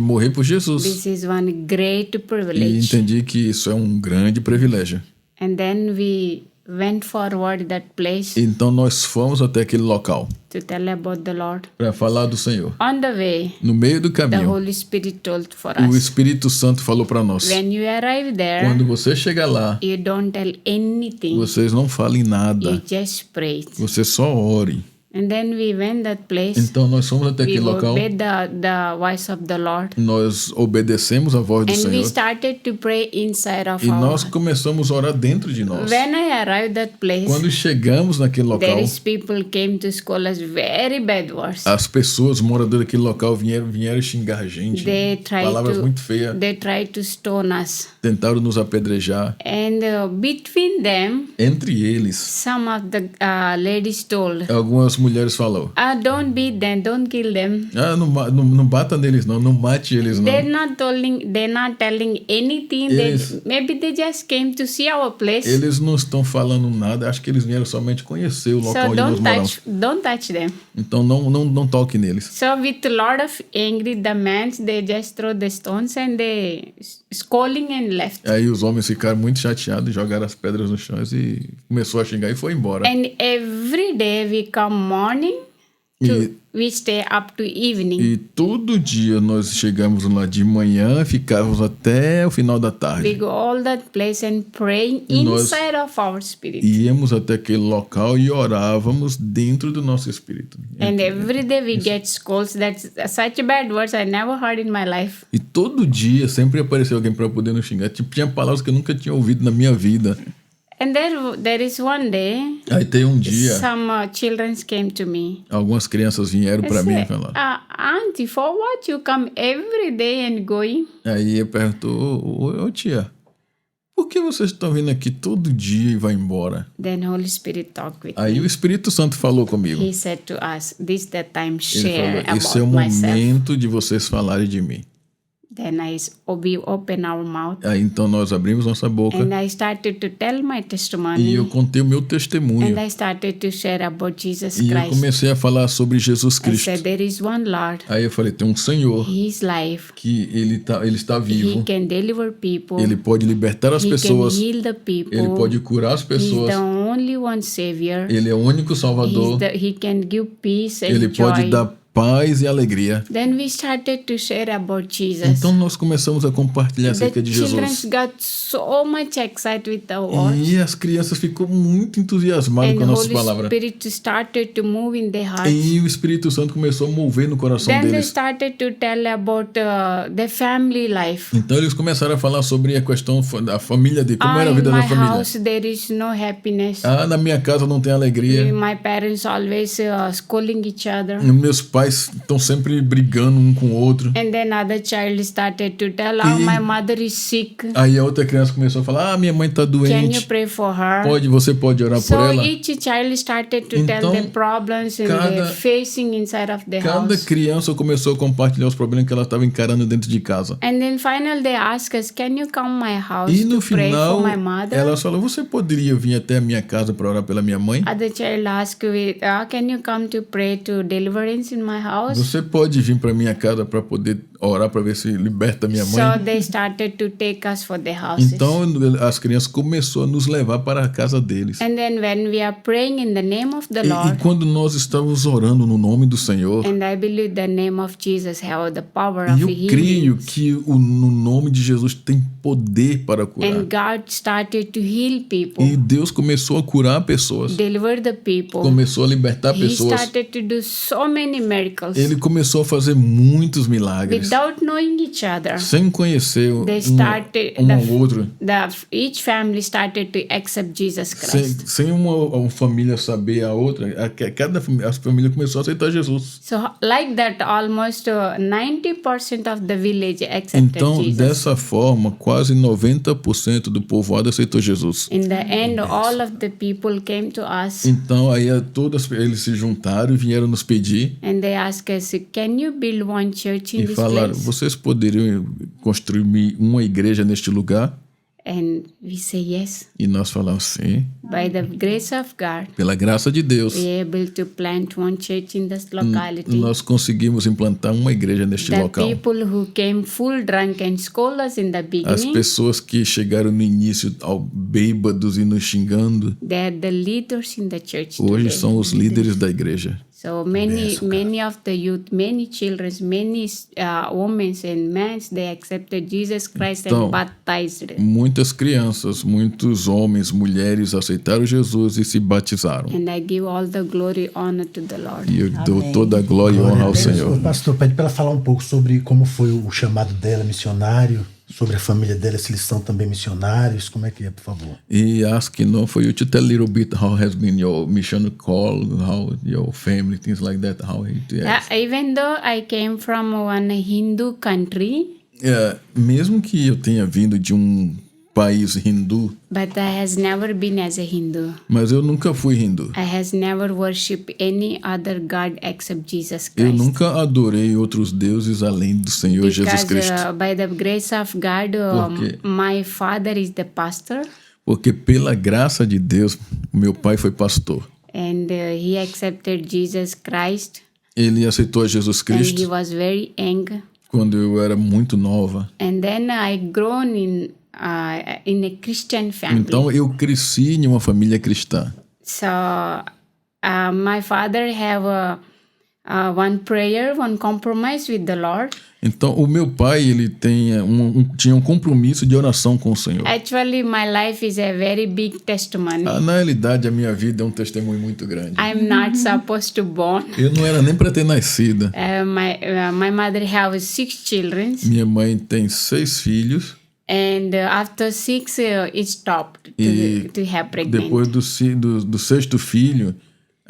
morrer por Jesus. This is one great E privilege. entendi que isso é um grande privilégio. And then we went forward that place Então nós fomos até aquele local to tell about the Lord. para falar do Senhor. On the way, No meio do the caminho, Holy Spirit told for o us, Espírito Santo falou para nós: when you arrive there, quando você chegar lá, you don't tell anything. vocês não falem You nada, just pray. você só ore. And then we went that place. Então nós fomos até We aquele local, obeyed the voice of the Lord. nós obedecemos a voz do And we Senhor started to pray inside of e our nós heart. começamos a orar dentro de nós. When I arrived that place, Quando chegamos naquele local, there is people came to school us very bad words. as pessoas moradoras daquele local vieram xingar a gente, They tried palavras muito feias, they tried to stone us. tentaram nos apedrejar. And between them, Entre eles, some of the ladies told, algumas mulheres falaram: don't beat them, don't kill them. não bata neles não mate eles não. They're not telling anything. Eles- Maybe they just came to see our place. Eles não estão falando nada, acho que eles vieram somente conhecer o local So onde nós don't moramos. touch them. Então não toque neles. So with a lot of angry, the men, they just throw the stones and they scolding and left. Aí os homens ficaram muito chateados, jogaram as pedras no chão e começou a xingar e foi embora. And every day we come morning, we stay up to evening. E todo dia nós chegamos lá de manhã, ficávamos até o final da We tarde. go all that place and praying Nós- inside of our spirit. Íamos até aquele local e orávamos dentro do nosso espírito. And every day we get scolds. That's such bad words I never heard in my life. E todo dia sempre apareceu alguém para poder nos xingar. Tipo, tinha palavras que eu nunca tinha ouvido na minha vida. And there is one day, Aí tem um dia, some children came to me. algumas crianças vieram They para mim e said, falaram. Auntie, for what you come every day and going? Aí eu perguntou, ô tia, por que vocês estão vindo aqui todo dia e vai embora? Then Holy Spirit talked with Aí me. o Espírito Santo falou comigo. He said to us, this the time Ele share falou, esse é o about myself. momento de vocês falarem de mim. Then we open our mouth. Aí então nós abrimos nossa boca And I started to tell my e testimony. eu contei o meu testemunho. And I started to share about Jesus E eu Christ. comecei a falar sobre Jesus I Cristo. said, there is one Lord. Aí eu falei, tem um Senhor His life. que ele está He vivo. can deliver people. Ele pode libertar as He pessoas. can heal the people. Ele pode curar as He's pessoas. the only one Savior. Ele é o único Salvador. He can give peace and Ele pode joy. dar paz e alegria. Then we started to share about Jesus. Então nós começamos a compartilhar The acerca de children Jesus. got so much excited with the word. E as crianças ficou muito entusiasmadas com And a nossa Holy palavra. Spirit started to move in their hearts. E o Espírito Santo começou a mover no coração Then they deles. started to tell about their family life. Então eles começaram a falar sobre a questão da família, de como era a In vida my da família. house there is no happiness. Ah, na minha casa não tem alegria. My parents always scolding each other. Meus pais estão sempre brigando um com o outro. And then other child started to tell, oh, my mother is sick. Aí a outra criança começou a falar, minha mãe está Can you doente. pray for her? Você pode orar por So ela? each child started to Então, tell the problems and they're facing inside of the Cada house. criança começou a compartilhar os problemas que ela estava encarando dentro de casa. And then finally they asked us, can you come my house E no to pray final, for my mother? ela falou, você poderia vir até a minha casa para orar pela minha mãe? Other child asked, can you come to pray to deliverance in my house? Você pode vir para minha casa para poder orar para ver se liberta minha mãe? So they started to take us for the houses. Então as crianças começaram a nos levar para a casa deles. And then when we are praying in the name of the E Lord, quando nós estávamos orando no nome do Senhor, and I believe the name of Jesus have the power e of eu creio healing. que no nome de Jesus tem poder para curar. And God started to heal people, E Deus começou a curar pessoas. deliver the people. Começou a libertar He pessoas. started to do so many miracles Ele começou a fazer muitos milagres. without knowing each other. Sem conhecer They started um ao outro. Each family started to accept Jesus Sem, Christ. sem uma família saber a outra, a família começou a aceitar Jesus. So like that, almost 90% of the village accepted Então, Jesus. dessa forma, quase 90% do povoado aceitou Jesus. In the end, all of the people came to us Então, aí todos eles se juntaram e vieram nos pedir and they asked us, can you build one church in e this falaram, place? vocês poderiam construir uma igreja neste lugar? And we say yes. E nós falamos, sim, By the grace of God, pela graça de Deus, we are able to plant one church in this locality. nós conseguimos implantar uma igreja neste The local. people who came full drunk and scold us in the As beginning, pessoas que chegaram no início ao bêbados e nos xingando, they are the leaders in the church hoje today. são os líderes da igreja. So many of the youth, many children, many women and men, they accepted Jesus Christ Então, and baptized. Muitas crianças, muitos homens, mulheres aceitaram Jesus e se batizaram. And I give all the glory, honor to the Lord. E eu dou toda a glória e honra ao Senhor. Pastor, pede para ela falar um pouco sobre como foi o chamado dela, missionário, sobre a família dela, se eles são também missionários, como é que é, por favor? He asked, for you to tell a little bit how has been your mission call, how your family, things like that, how it is. Even though I came from one Hindu country, Mesmo que eu tenha vindo de um país hindu, but I has never been as a Hindu. mas eu nunca fui hindu. I has never worshipped any other God except Jesus Eu Christ. nunca adorei outros deuses além do Senhor Jesus Because Cristo. by the grace of God, Porque- my father is the pastor, Porque pela graça de Deus, meu pai foi pastor. and he accepted Jesus Christ, Ele aceitou a Jesus and he Cristo was very young. quando eu era muito nova. And then I grown in a Christian family. Então eu cresci em uma família cristã. So my father have one prayer, one compromise with the Lord. Então o meu pai ele tinha um compromisso de oração com o Senhor. Actually, my life is a very big testimony. Na realidade a minha vida é um testemunho muito grande. I'm not supposed to born. Eu não era nem para ter nascido. My mother have 6 children, Minha mãe tem 6 filhos and after 6, it stopped e to have pregnant. depois do 6º filho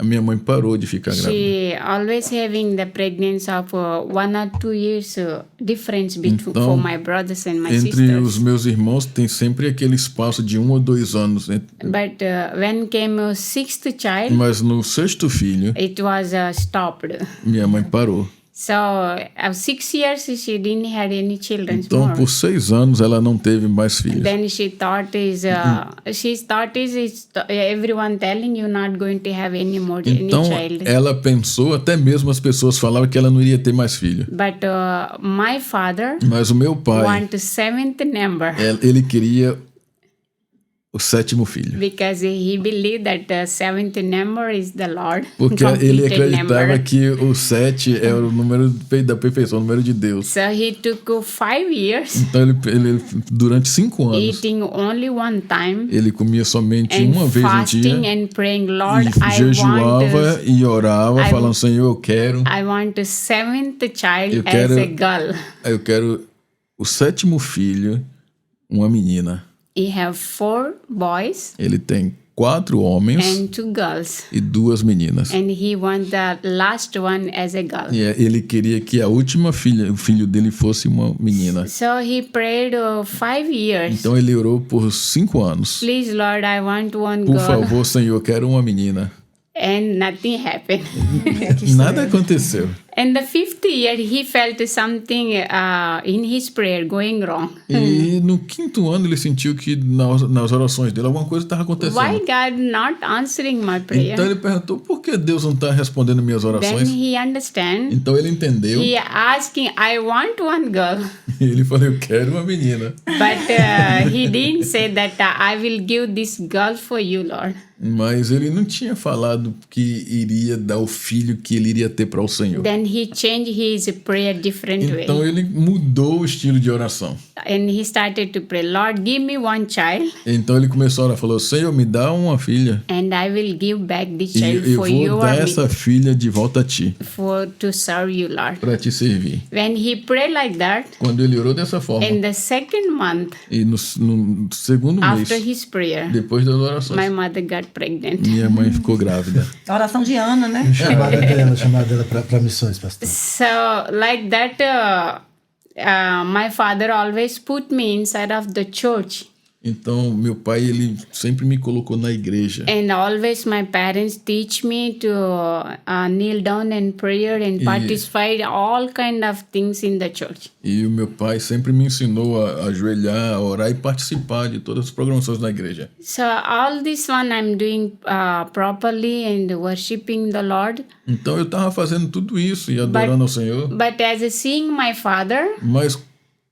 a minha mãe parou de ficar grávida. She always having the pregnancy of 1 or 2 years difference between Então, for my brothers and my Entre sisters. os meus irmãos tem sempre aquele espaço de 1 ou 2 anos. But when came a 6th child, Mas no 6º filho, it was stopped. minha mãe parou. So 6 years she didn't have any children Então, more. por 6 anos, ela não teve mais filhos. Then she thought everyone telling you not going to have any more Então, any child. ela pensou, até mesmo as pessoas falavam que ela não iria ter mais filho. But my father Mas o meu pai, want the 7th number ele queria o 7º filho. because he believed that the 7th number is the Lord. Porque ele completed acreditava number. que o 7 era o número da perfeição, o número de Deus. So he took 5 years Então, ele durante 5 anos, eating only one time ele comia somente and uma vez no fasting dia. and praying, Lord, E jejuava e orava, I- falando, Senhor, I want the 7th child Eu as quero- a girl. eu quero o 7º filho, uma menina. He have 4 boys Ele tem 4 homens and 2 girls. e 2 meninas. And he want the last one as a girl. E ele queria que a última filha, o filho dele fosse uma menina. So he prayed 5 years. Então ele orou por 5 anos. Please, Lord, I want one Por girl. favor, Senhor, eu quero uma menina. And nothing happened. Nada aconteceu. In the 5th year, he felt something in his prayer going wrong. E no 5º ano ele sentiu que nas orações dele alguma coisa estava Why acontecendo. God not answering my prayer? Então ele perguntou, por que Deus não está respondendo minhas Then orações? he understand. Então ele entendeu. He asking, I want one girl. E ele falou, eu quero uma menina. But he didn't say that I will give this girl for you, Lord. Mas ele não tinha falado que iria dar o filho que ele iria ter para o Senhor. Then he changed his prayer different Então way. ele mudou o estilo de oração. And he started to pray, Lord, give me one child Então ele começou a orar, falou, Senhor, me dá uma filha. and I will give back the E child eu for vou you dar or essa me, filha de volta a ti, to serve you, Lord. para te servir. When he prayed like that, Quando ele orou dessa forma, in the 2nd month e no 2º mês, after his prayer, depois das orações, my mother got pregnant. minha mãe ficou grávida. A oração de Ana, né? Chamada dela para missões, pastor. So like that, my father always put me inside of the church. Então, meu pai, ele sempre me colocou na igreja. And always my parents teach me to kneel down in prayer and participate all kind of things in the church. E o meu pai sempre me ensinou a ajoelhar, a orar e participar de todas as programações da igreja. So all this one I'm doing properly and worshiping the Lord. Então, eu estava fazendo tudo isso e adorando ao Senhor. But as a seeing my father, Mas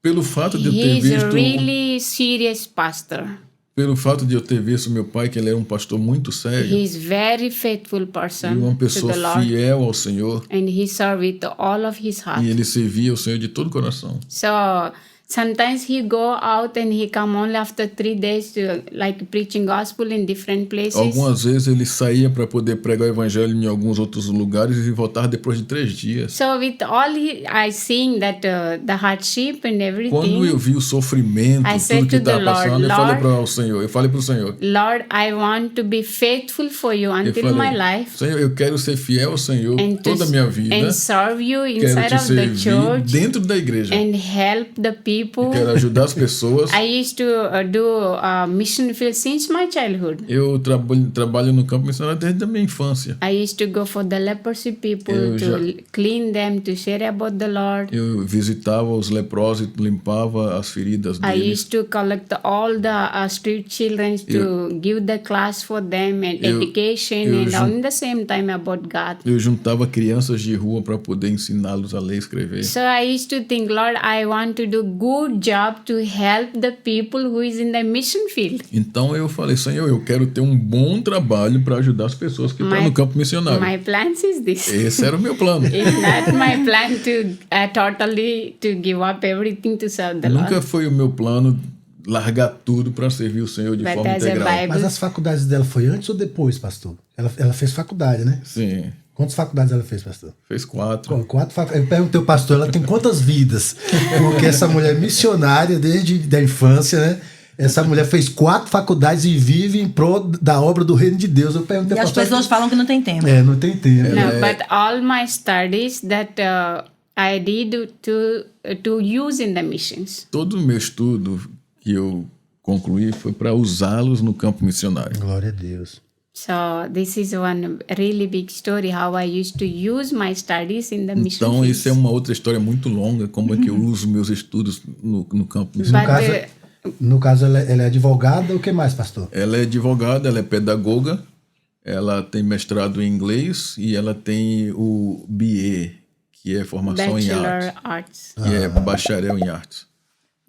pelo fato de eu ter he is a visto... really serious pastor. Pelo fato de eu ter visto meu pai, que ele era um pastor muito sério, He is very faithful e person uma to pessoa the Lord. fiel ao Senhor, And he served with all of his heart. e ele servia ao Senhor de todo o coração. So sometimes he go out and he come only after 3 days to like preaching gospel in different places. Algumas vezes ele saía para poder pregar o evangelho em alguns outros lugares e voltava depois de 3 dias. So with all I seeing that the hardship and Quando everything, eu vi o sofrimento, I said tudo que to the estava passando, eu Lord, falei Lord, para o Senhor, Lord, I want to be faithful for you eu until my life Senhor, eu quero ser fiel ao Senhor and toda a minha vida, and serve you quero inside te of the servir church dentro da igreja, and help the people. quero ajudar as pessoas. I used to do mission field since my childhood. Eu trabalho no campo missionário desde a minha infância. I used to go for the leprosy people Eu to clean them, to share about the Lord. Eu visitava os leprosos e limpava as feridas I deles. used to collect all the street children to give the class for them and education and on the same time about God. Eu juntava crianças de rua para poder ensiná-los a ler e escrever. So I used to think, Lord, I want to do good job to help the people who is in the mission field. Então eu falei, Senhor, eu quero ter um bom trabalho para ajudar as pessoas que estão no campo missionário. My plans is this. Esse era o meu plano. It's not my plan to totally to give up everything to serve the Nunca Lord. foi o meu plano largar tudo para servir o Senhor de But forma as a integral. Bible- Mas as faculdades dela foi antes ou depois, pastor? Ela fez faculdade, né? Sim, Quantas faculdades ela fez, pastor? fez 4. 4 faculdades. Eu perguntei ao pastor, ela tem quantas vidas? Porque essa mulher é missionária desde a infância, né? Essa mulher fez 4 faculdades e vive em prol da obra do reino de Deus. Eu perguntei E ao as pastor. pessoas falam que não tem tempo. Não tem tempo. No, but all my studies that I did to use in the missions. Todo o meu estudo que eu concluí foi para usá-los no campo missionário. Glória a Deus. So this is one really big story how I used to use my studies in the mission Então, fields. isso é uma outra história muito longa, como é que eu uso meus estudos no campo missionário. No caso, ela é advogada, o que mais, pastor? Ela é advogada, ela é pedagoga, ela tem mestrado em inglês e ela tem o BA, que é formação em Bachelor arte, Arts. que é bacharel em artes.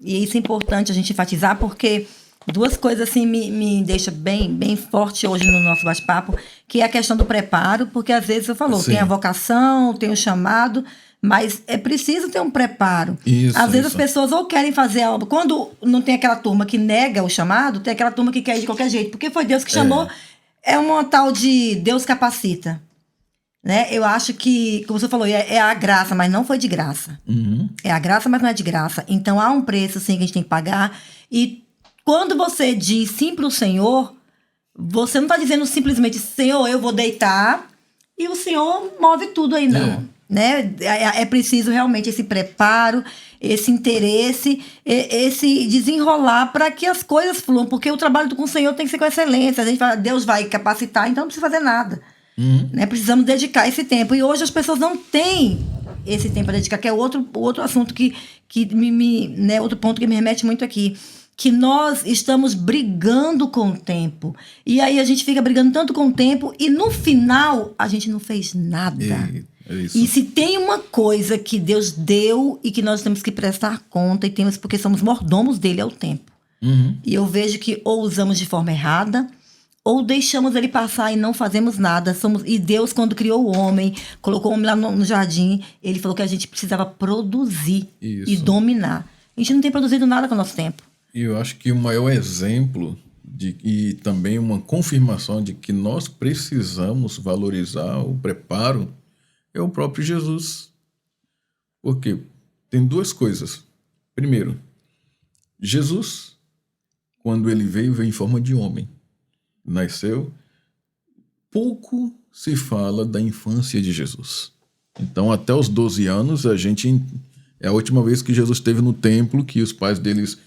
E isso é importante a gente enfatizar, porque duas coisas assim me deixam bem forte hoje no nosso bate-papo, que é a questão do preparo, porque às vezes você falou, Sim. tem a vocação, tem o chamado, mas é preciso ter um preparo. Isso, às vezes isso. as pessoas ou querem fazer algo, quando não tem aquela turma que nega o chamado, tem aquela turma que quer ir de qualquer jeito, porque foi Deus que chamou, é uma tal de Deus capacita. Né? Eu acho que, como você falou, é a graça, mas não foi de graça. Uhum. É a graça, mas não é de graça. Então há um preço sim que a gente tem que pagar. E quando você diz sim para o Senhor, você não está dizendo simplesmente, Senhor, eu vou deitar, e o Senhor move tudo aí, não. Né? É preciso realmente esse preparo, esse interesse, esse desenrolar para que as coisas fluam, porque o trabalho com o Senhor tem que ser com excelência. A gente fala, Deus vai capacitar, então não precisa fazer nada. Né? Precisamos dedicar esse tempo. E hoje as pessoas não têm esse tempo para dedicar, que é outro assunto que né? Outro ponto que me remete muito aqui. Que nós estamos brigando com o tempo. E aí a gente fica brigando tanto com o tempo e no final a gente não fez nada. É isso. E se tem uma coisa que Deus deu e que nós temos que prestar conta, e temos porque somos mordomos dele, é o tempo. Uhum. E eu vejo que ou usamos de forma errada, ou deixamos ele passar e não fazemos nada. E Deus, quando criou o homem, colocou o homem lá no jardim, ele falou que a gente precisava produzir Isso. e dominar. A gente não tem produzido nada com o nosso tempo. E eu acho que o maior exemplo e também uma confirmação de que nós precisamos valorizar o preparo é o próprio Jesus. Porque tem duas coisas. Primeiro, Jesus, quando ele veio em forma de homem, nasceu, pouco se fala da infância de Jesus. Então, até os 12 anos, é a última vez que Jesus esteve no templo, que os pais deles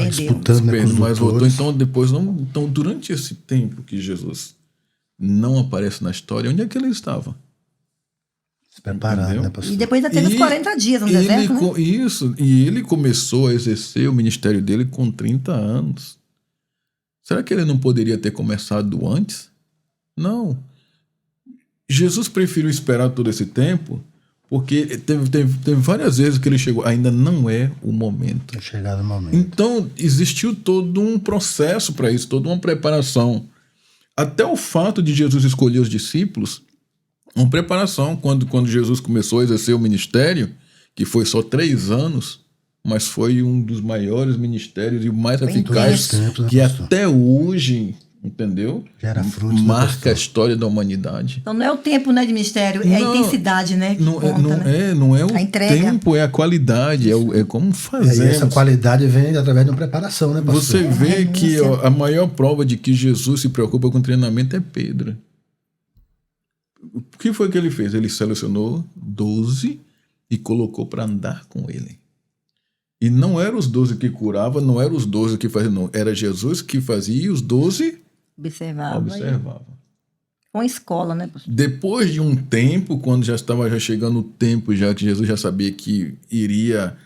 Disputando, né, com os mas voltou. doutores. Então, depois não. Então, durante esse tempo que Jesus não aparece na história, onde é que ele estava? Se preparando, Entendeu? né, pastor? E depois ainda teve os 40 dias no deserto, né? Isso, e ele começou a exercer o ministério dele com 30 anos. Será que ele não poderia ter começado antes? Não. Jesus preferiu esperar todo esse tempo, porque teve várias vezes que ele chegou, ainda não é o momento. Chegado o momento. Então, existiu todo um processo para isso, toda uma preparação. Até o fato de Jesus escolher os discípulos, uma preparação. Quando Jesus começou a exercer o ministério, que foi só 3 anos, mas foi um dos maiores ministérios e o mais eficaz, intenso, que né, pastor? até hoje, entendeu? Gera frutos, né, Marca pastor? a história da humanidade. Então não é o tempo, né, de ministério, é Não, a intensidade, né? Que Não, conta, né? não é o A entrega. tempo, é a qualidade, é como E fazemos. aí essa qualidade vem através de uma preparação, né, pastor? Você vê renúncia. que a maior prova de que Jesus se preocupa com treinamento é Pedro. O que foi que ele fez? Ele selecionou 12 e colocou para andar com ele. E não eram os 12 que curavam, não eram os 12 que faziam, não. Era Jesus que fazia e os 12 Observava. observavam. Uma escola, né, pastor? Depois de um tempo, quando já estava chegando o tempo, já que Jesus já sabia que iria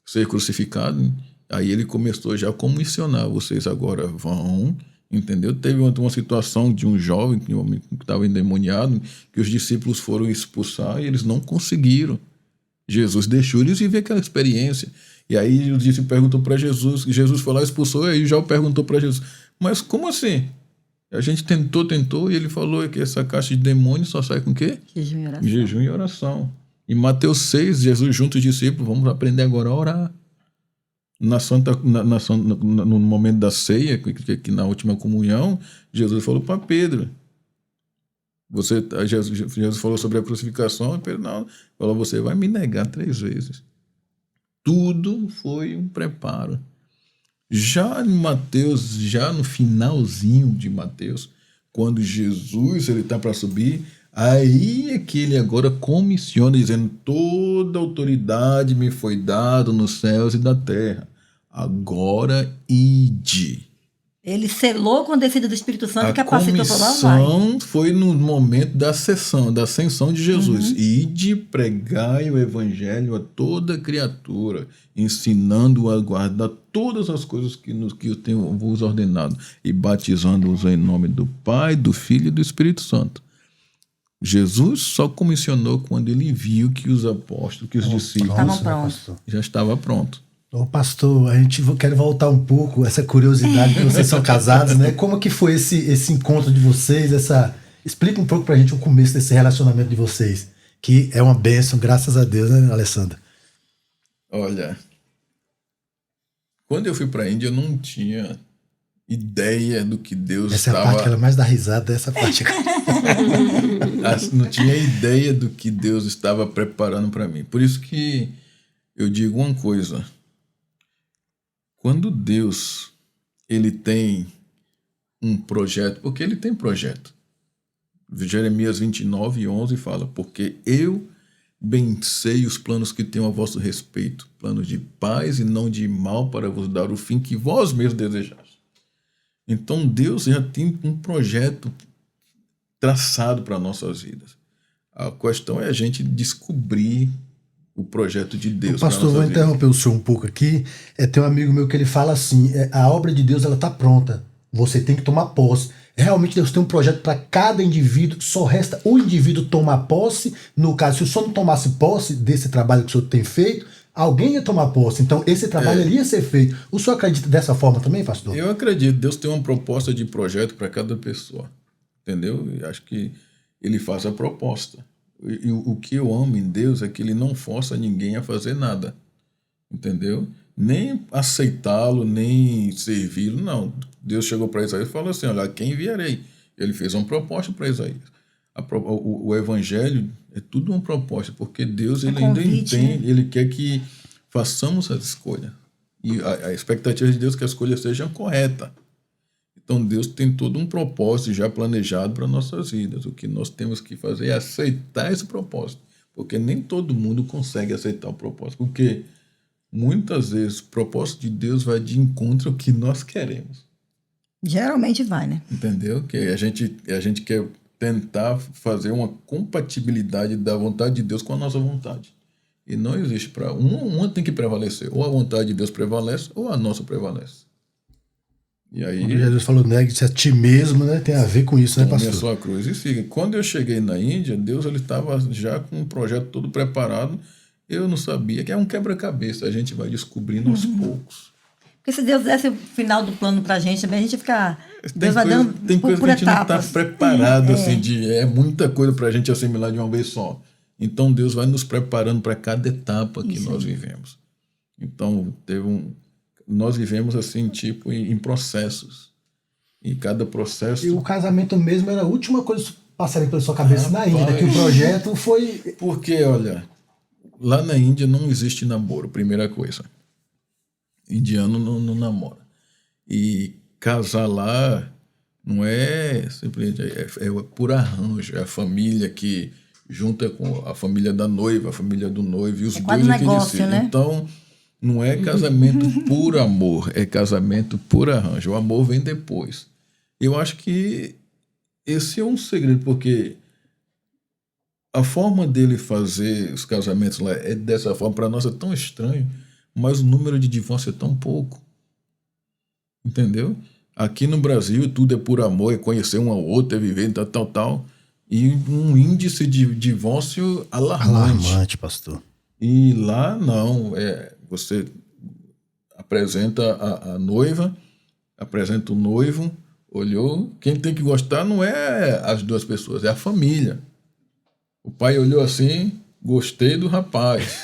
ser crucificado, aí ele começou já a comissionar. Vocês agora vão, entendeu? Teve uma situação de um jovem, um homem que estava endemoniado, que os discípulos foram expulsar e eles não conseguiram. Jesus deixou eles viver aquela experiência. E aí os discípulos perguntou para Jesus, Jesus foi lá e expulsou, e aí já perguntou para Jesus, mas como assim? A gente tentou, e ele falou que essa caixa de demônios só sai com o quê? Jejum e oração. Jejum e oração. Em Mateus 6, Jesus junto os discípulos, vamos aprender agora a orar. No momento da ceia, que na última comunhão, Jesus falou para Pedro. Jesus falou sobre a crucificação, e Pedro não, falou, você vai me negar 3 vezes. Tudo foi um preparo. Já em Mateus, já no finalzinho de Mateus, quando Jesus está para subir, aí é que ele agora comissiona, dizendo, toda autoridade me foi dada nos céus e da terra. Agora ide. Ele selou com a descida do Espírito Santo A e capacitou para lá vai. comissão foi no momento da ascensão de Jesus. E de pregai o evangelho a toda criatura, ensinando-o a guardar todas as coisas que eu tenho vos ordenado, e batizando-os em nome do Pai, do Filho e do Espírito Santo. Jesus só comissionou quando ele viu que os apóstolos, que os discípulos Estavam prontos. já estavam prontos. Ô pastor, a gente quer voltar um pouco, essa curiosidade, que vocês são casados, né? Como que foi esse encontro de vocês? Explica um pouco pra gente o começo desse relacionamento de vocês, que é uma bênção, graças a Deus, né, Alessandra? Olha, quando eu fui para a Índia, eu não tinha ideia do que Deus Essa é a estava... parte que ela mais dá risada, essa parte. Não tinha ideia do que Deus estava preparando para mim. Por isso que eu digo uma coisa. Quando Deus ele tem um projeto, porque ele tem projeto. Jeremias 29:11 fala, porque eu bem sei os planos que tenho a vosso respeito, planos de paz e não de mal, para vos dar o fim que vós mesmos desejais. Então Deus já tem um projeto traçado para nossas vidas. A questão é a gente descobrir o projeto de Deus. Pastor, vou interromper o senhor um pouco aqui. Tem um amigo meu que ele fala assim, a obra de Deus ela está pronta, você tem que tomar posse. Realmente Deus tem um projeto para cada indivíduo, só resta o indivíduo tomar posse. No caso, se o senhor não tomasse posse desse trabalho que o senhor tem feito, alguém ia tomar posse. Então esse trabalho ia ser feito. O senhor acredita dessa forma também, pastor? Eu acredito. Deus tem uma proposta de projeto para cada pessoa. Entendeu? Eu acho que ele faz a proposta. E o que eu amo em Deus é que ele não força ninguém a fazer nada. Entendeu? Nem aceitá-lo, nem servi-lo, não. Deus chegou para Isaías e falou assim, olha, quem enviarei? Ele fez uma proposta para Isaías. O evangelho é tudo uma proposta, porque Deus ele ainda entende, ele quer que façamos as escolhas. E a expectativa de Deus é que a escolha seja correta. Então Deus tem todo um propósito já planejado para nossas vidas. O que nós temos que fazer é aceitar esse propósito. Porque nem todo mundo consegue aceitar o propósito. Porque muitas vezes o propósito de Deus vai de encontro ao que nós queremos. Geralmente vai, né? Entendeu? Que a gente quer tentar fazer uma compatibilidade da vontade de Deus com a nossa vontade. E não existe para uma tem que prevalecer. Ou a vontade de Deus prevalece, ou a nossa prevalece. E aí, quando Jesus falou, negue-se a ti mesmo, né? Tem a ver com isso, né, pastor? Tome a sua cruz e siga. Quando eu cheguei na Índia, Deus ele estava já com um projeto todo preparado. Eu não sabia, que é um quebra-cabeça. A gente vai descobrindo aos poucos. Porque se Deus desse o final do plano pra gente, também a gente fica... Deus vai dando tem coisa que a gente não está preparado, assim, é muita coisa para a gente assimilar de uma vez só. Então Deus vai nos preparando para cada etapa que nós vivemos. Então nós vivemos assim, tipo, em processos. E cada processo... E o casamento mesmo era a última coisa que passaria pela sua cabeça na Índia, que o projeto foi... Porque, olha, lá na Índia não existe namoro, primeira coisa. Indiano não namora. E casar lá não é simplesmente... É por arranjo. É a família que junta com a família da noiva, a família do noivo, e os dois é que decidem. Né? Então... Não é casamento por amor, é casamento por arranjo. O amor vem depois. Eu acho que esse é um segredo, porque a forma dele fazer os casamentos lá é dessa forma. Para nós é tão estranho, mas o número de divórcio é tão pouco. Entendeu? Aqui no Brasil tudo é por amor, é conhecer um ao outro, é viver, tal. E um índice de divórcio alarmante. Alarmante, pastor. E lá não, você apresenta a noiva, apresenta o noivo, olhou, quem tem que gostar não é as duas pessoas, é a família. O pai olhou assim, gostei do rapaz.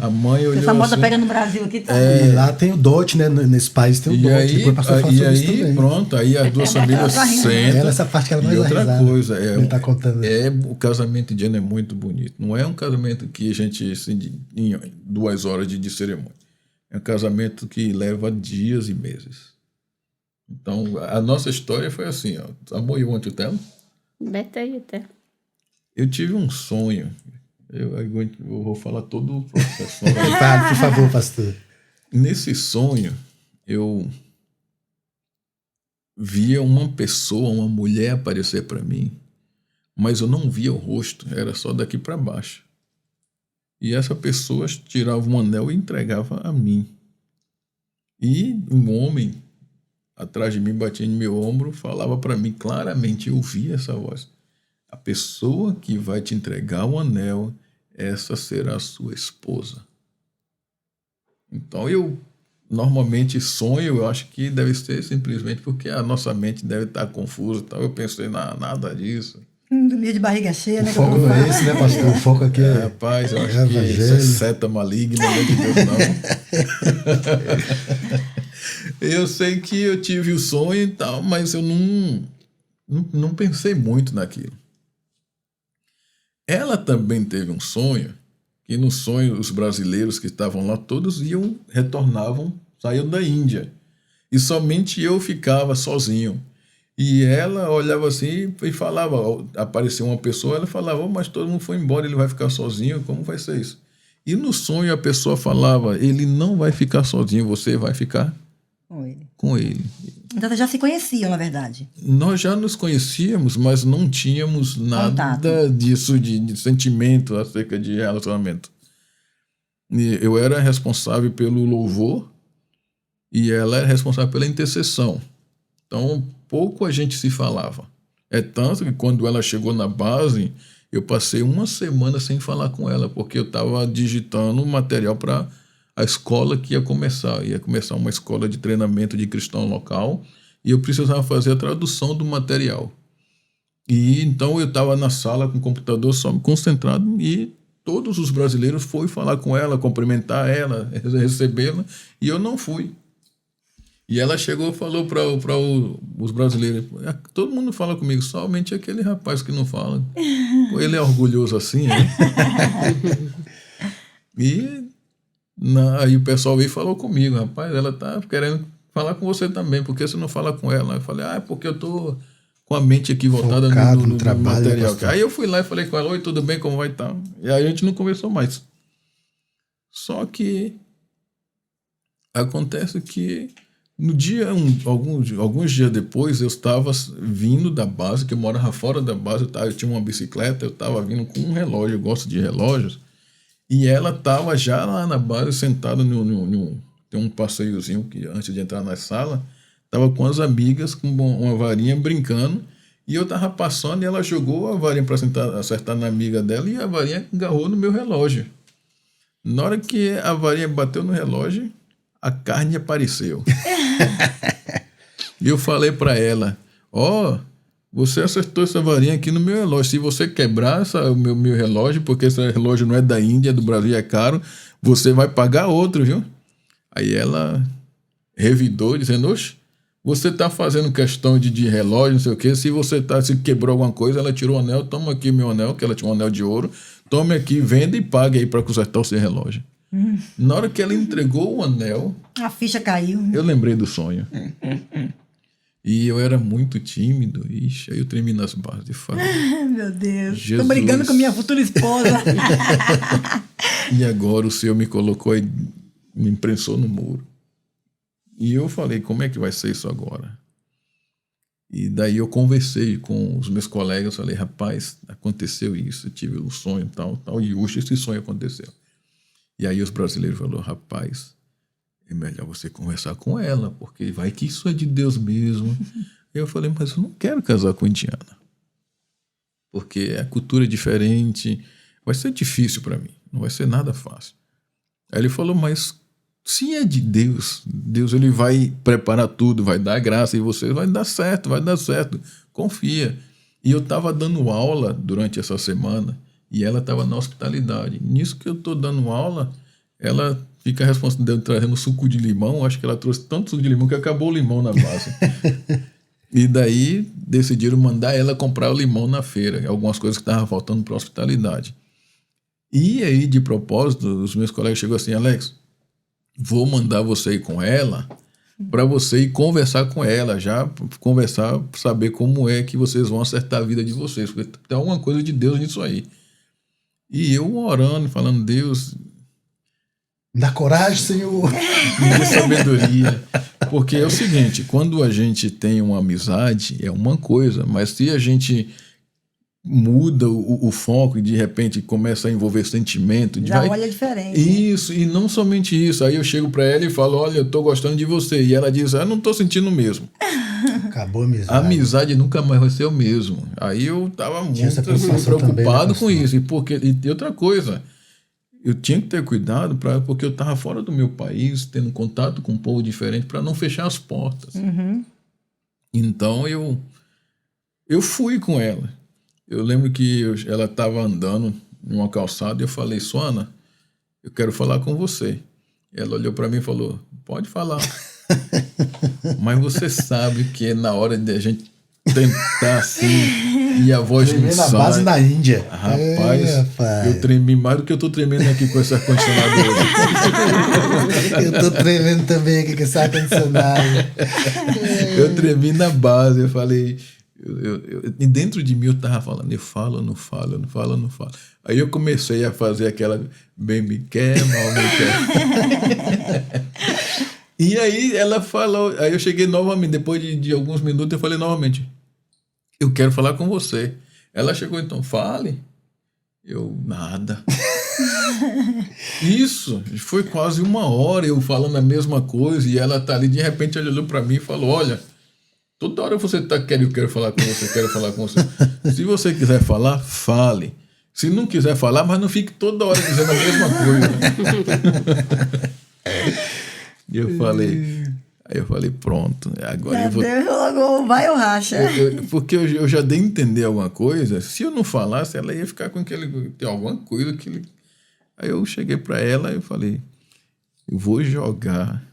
A mãe olhou assim... Essa moda pega no Brasil aqui também. E lá tem o dote, né? Nesse país tem o dote. Aí pronto, aí as duas famílias sentam. Essa parte que ela mais e outra risada, coisa, tá contando. O casamento indiano é muito bonito. Não é um casamento que a gente, assim, em 2 horas de cerimônia. É um casamento que leva dias e meses. Então, a nossa história foi assim, ó. Amor, you want to tell? Better you tell. Eu tive um sonho. Eu vou falar todo o processo. Por favor, pastor. Nesse sonho, via uma pessoa, uma mulher aparecer para mim, mas eu não via o rosto, era só daqui para baixo. E essa pessoa tirava um anel e entregava a mim. E um homem atrás de mim batia no meu ombro, falava para mim claramente, eu ouvia essa voz: a pessoa que vai te entregar o anel, essa será a sua esposa. Então eu normalmente sonho, eu acho que deve ser simplesmente porque a nossa mente deve estar confusa. Então eu pensei, nada disso. Dormia de barriga cheia, né? O foco não é esse, né, pastor? O foco aqui é... Rapaz, eu acho que isso é seta maligna, não é de Deus, não. Eu sei que eu tive o sonho e tal, mas eu não pensei muito naquilo. Ela também teve um sonho, que no sonho os brasileiros que estavam lá, todos retornavam, saíam da Índia. E somente eu ficava sozinho. E ela olhava assim e falava, aparecia uma pessoa, ela falava, mas todo mundo foi embora, ele vai ficar sozinho, como vai ser isso? E no sonho a pessoa falava, ele não vai ficar sozinho, você vai ficar com ele. Então vocês já se conheciam, na verdade. Nós já nos conhecíamos, mas não tínhamos nada disso, de sentimento acerca de relacionamento. E eu era responsável pelo louvor e ela era responsável pela intercessão. Então, pouco a gente se falava. É tanto que quando ela chegou na base, eu passei uma semana sem falar com ela, porque eu estava digitando material para a escola que ia começar. Ia começar uma escola de treinamento de cristão local e eu precisava fazer a tradução do material. E então eu estava na sala com o computador só concentrado e todos os brasileiros foram falar com ela, cumprimentar ela, recebê-la, e eu não fui. E ela chegou e falou para os brasileiros, todo mundo fala comigo, somente aquele rapaz que não fala. Ele é orgulhoso assim, né? E aí o pessoal veio e falou comigo, rapaz, ela tá querendo falar com você também, por que você não fala com ela? Eu falei, é porque eu tô com a mente aqui voltada no trabalho, material. Aí eu fui lá e falei com ela, oi, tudo bem, como vai estar? E aí a gente não conversou mais. Só que acontece que no dia, alguns dias depois, eu estava vindo da base, que eu morava fora da base, eu tinha uma bicicleta, eu estava vindo com um relógio, eu gosto de relógios, e ela estava já lá na base, sentada tem um passeiozinho que antes de entrar na sala, estava com as amigas, com uma varinha, brincando, e eu estava passando e ela jogou a varinha para acertar na amiga dela, e a varinha agarrou no meu relógio. Na hora que a varinha bateu no relógio, a carne apareceu. E eu falei para ela, você acertou essa varinha aqui no meu relógio. Se você quebrar o meu relógio, porque esse relógio não é da Índia, é do Brasil, é caro, você vai pagar outro, viu? Aí ela revidou, dizendo, oxe, você está fazendo questão de relógio, não sei o quê. Se quebrou alguma coisa, ela tirou o anel, toma aqui meu anel, que ela tinha um anel de ouro, tome aqui, venda e pague aí para consertar o seu relógio. Na hora que ela entregou o anel, a ficha caiu. Eu lembrei do sonho. E eu era muito tímido. Ixi, aí eu tremi nas bases de fato. Meu Deus. Jesus. Tô brigando com minha futura esposa. E agora o Senhor me colocou e me imprensou no muro. E eu falei, como é que vai ser isso agora? E daí eu conversei com os meus colegas, falei, rapaz, aconteceu isso, eu tive um sonho tal, e hoje esse sonho aconteceu. E aí os brasileiros falaram, rapaz, é melhor você conversar com ela, porque vai que isso é de Deus mesmo. Eu falei, mas eu não quero casar com indiana, porque a cultura é diferente, vai ser difícil para mim, não vai ser nada fácil. Aí ele falou, mas se é de Deus, Deus ele vai preparar tudo, vai dar graça e você vai dar certo, confia. E eu estava dando aula durante essa semana e ela estava na hospitalidade. Nisso que eu estou dando aula, ela fica responsável trazendo suco de limão. Acho que ela trouxe tanto suco de limão que acabou o limão na base. E daí decidiram mandar ela comprar o limão na feira, algumas coisas que estavam faltando para a hospitalidade. E aí, de propósito, os meus colegas chegou assim, Alex, vou mandar você ir com ela para você ir conversar com ela, já conversar, saber como é que vocês vão acertar a vida de vocês, porque tem alguma coisa de Deus nisso aí. E eu orando, falando, Deus, dá coragem, Senhor. me dê sabedoria. Porque é o seguinte, quando a gente tem uma amizade, é uma coisa, mas se a gente muda o foco e de repente começa a envolver sentimento... Já olha diferente. Isso, e não somente isso. Aí eu chego para ela e falo, olha, eu tô gostando de você. E ela diz, eu não tô sentindo o mesmo. Acabou a amizade. A amizade nunca mais vai ser o mesmo. Aí eu tava muito preocupado com isso. E outra coisa, eu tinha que ter cuidado porque eu tava fora do meu país, tendo contato com um povo diferente, para não fechar as portas. Então eu fui com ela. Eu lembro que ela estava andando em uma calçada e eu falei, Suana, eu quero falar com você. Ela olhou para mim e falou, pode falar. Mas você sabe que na hora de a gente tentar assim e a voz não sai. Na base da Índia. Rapaz, eu tremi mais do que eu tô tremendo aqui com esse ar-condicionado hoje. Eu tô tremendo também aqui com esse ar-condicionado. Eu tremi na base, eu falei... E dentro de mim eu tava falando, eu falo, não falo, eu não falo, eu não falo. Aí eu comecei a fazer aquela bem me quer, mal me quer. E aí ela falou, aí eu cheguei novamente, depois de alguns minutos eu falei novamente, eu quero falar com você. Ela chegou, então, fale. Eu, nada. Isso, foi quase 1 hora eu falando a mesma coisa e ela tá ali, de repente ela olhou para mim e falou, olha, toda hora você tá querendo, eu quero falar com você, quero falar com você. Se você quiser falar, fale. Se não quiser falar, mas não fique toda hora dizendo a mesma coisa. E eu falei, pronto, agora eu vou... Logo vai ou racha. Porque eu já dei a entender alguma coisa. Se eu não falasse, ela ia ficar com tem alguma coisa que... Aí eu cheguei para ela e falei, eu vou jogar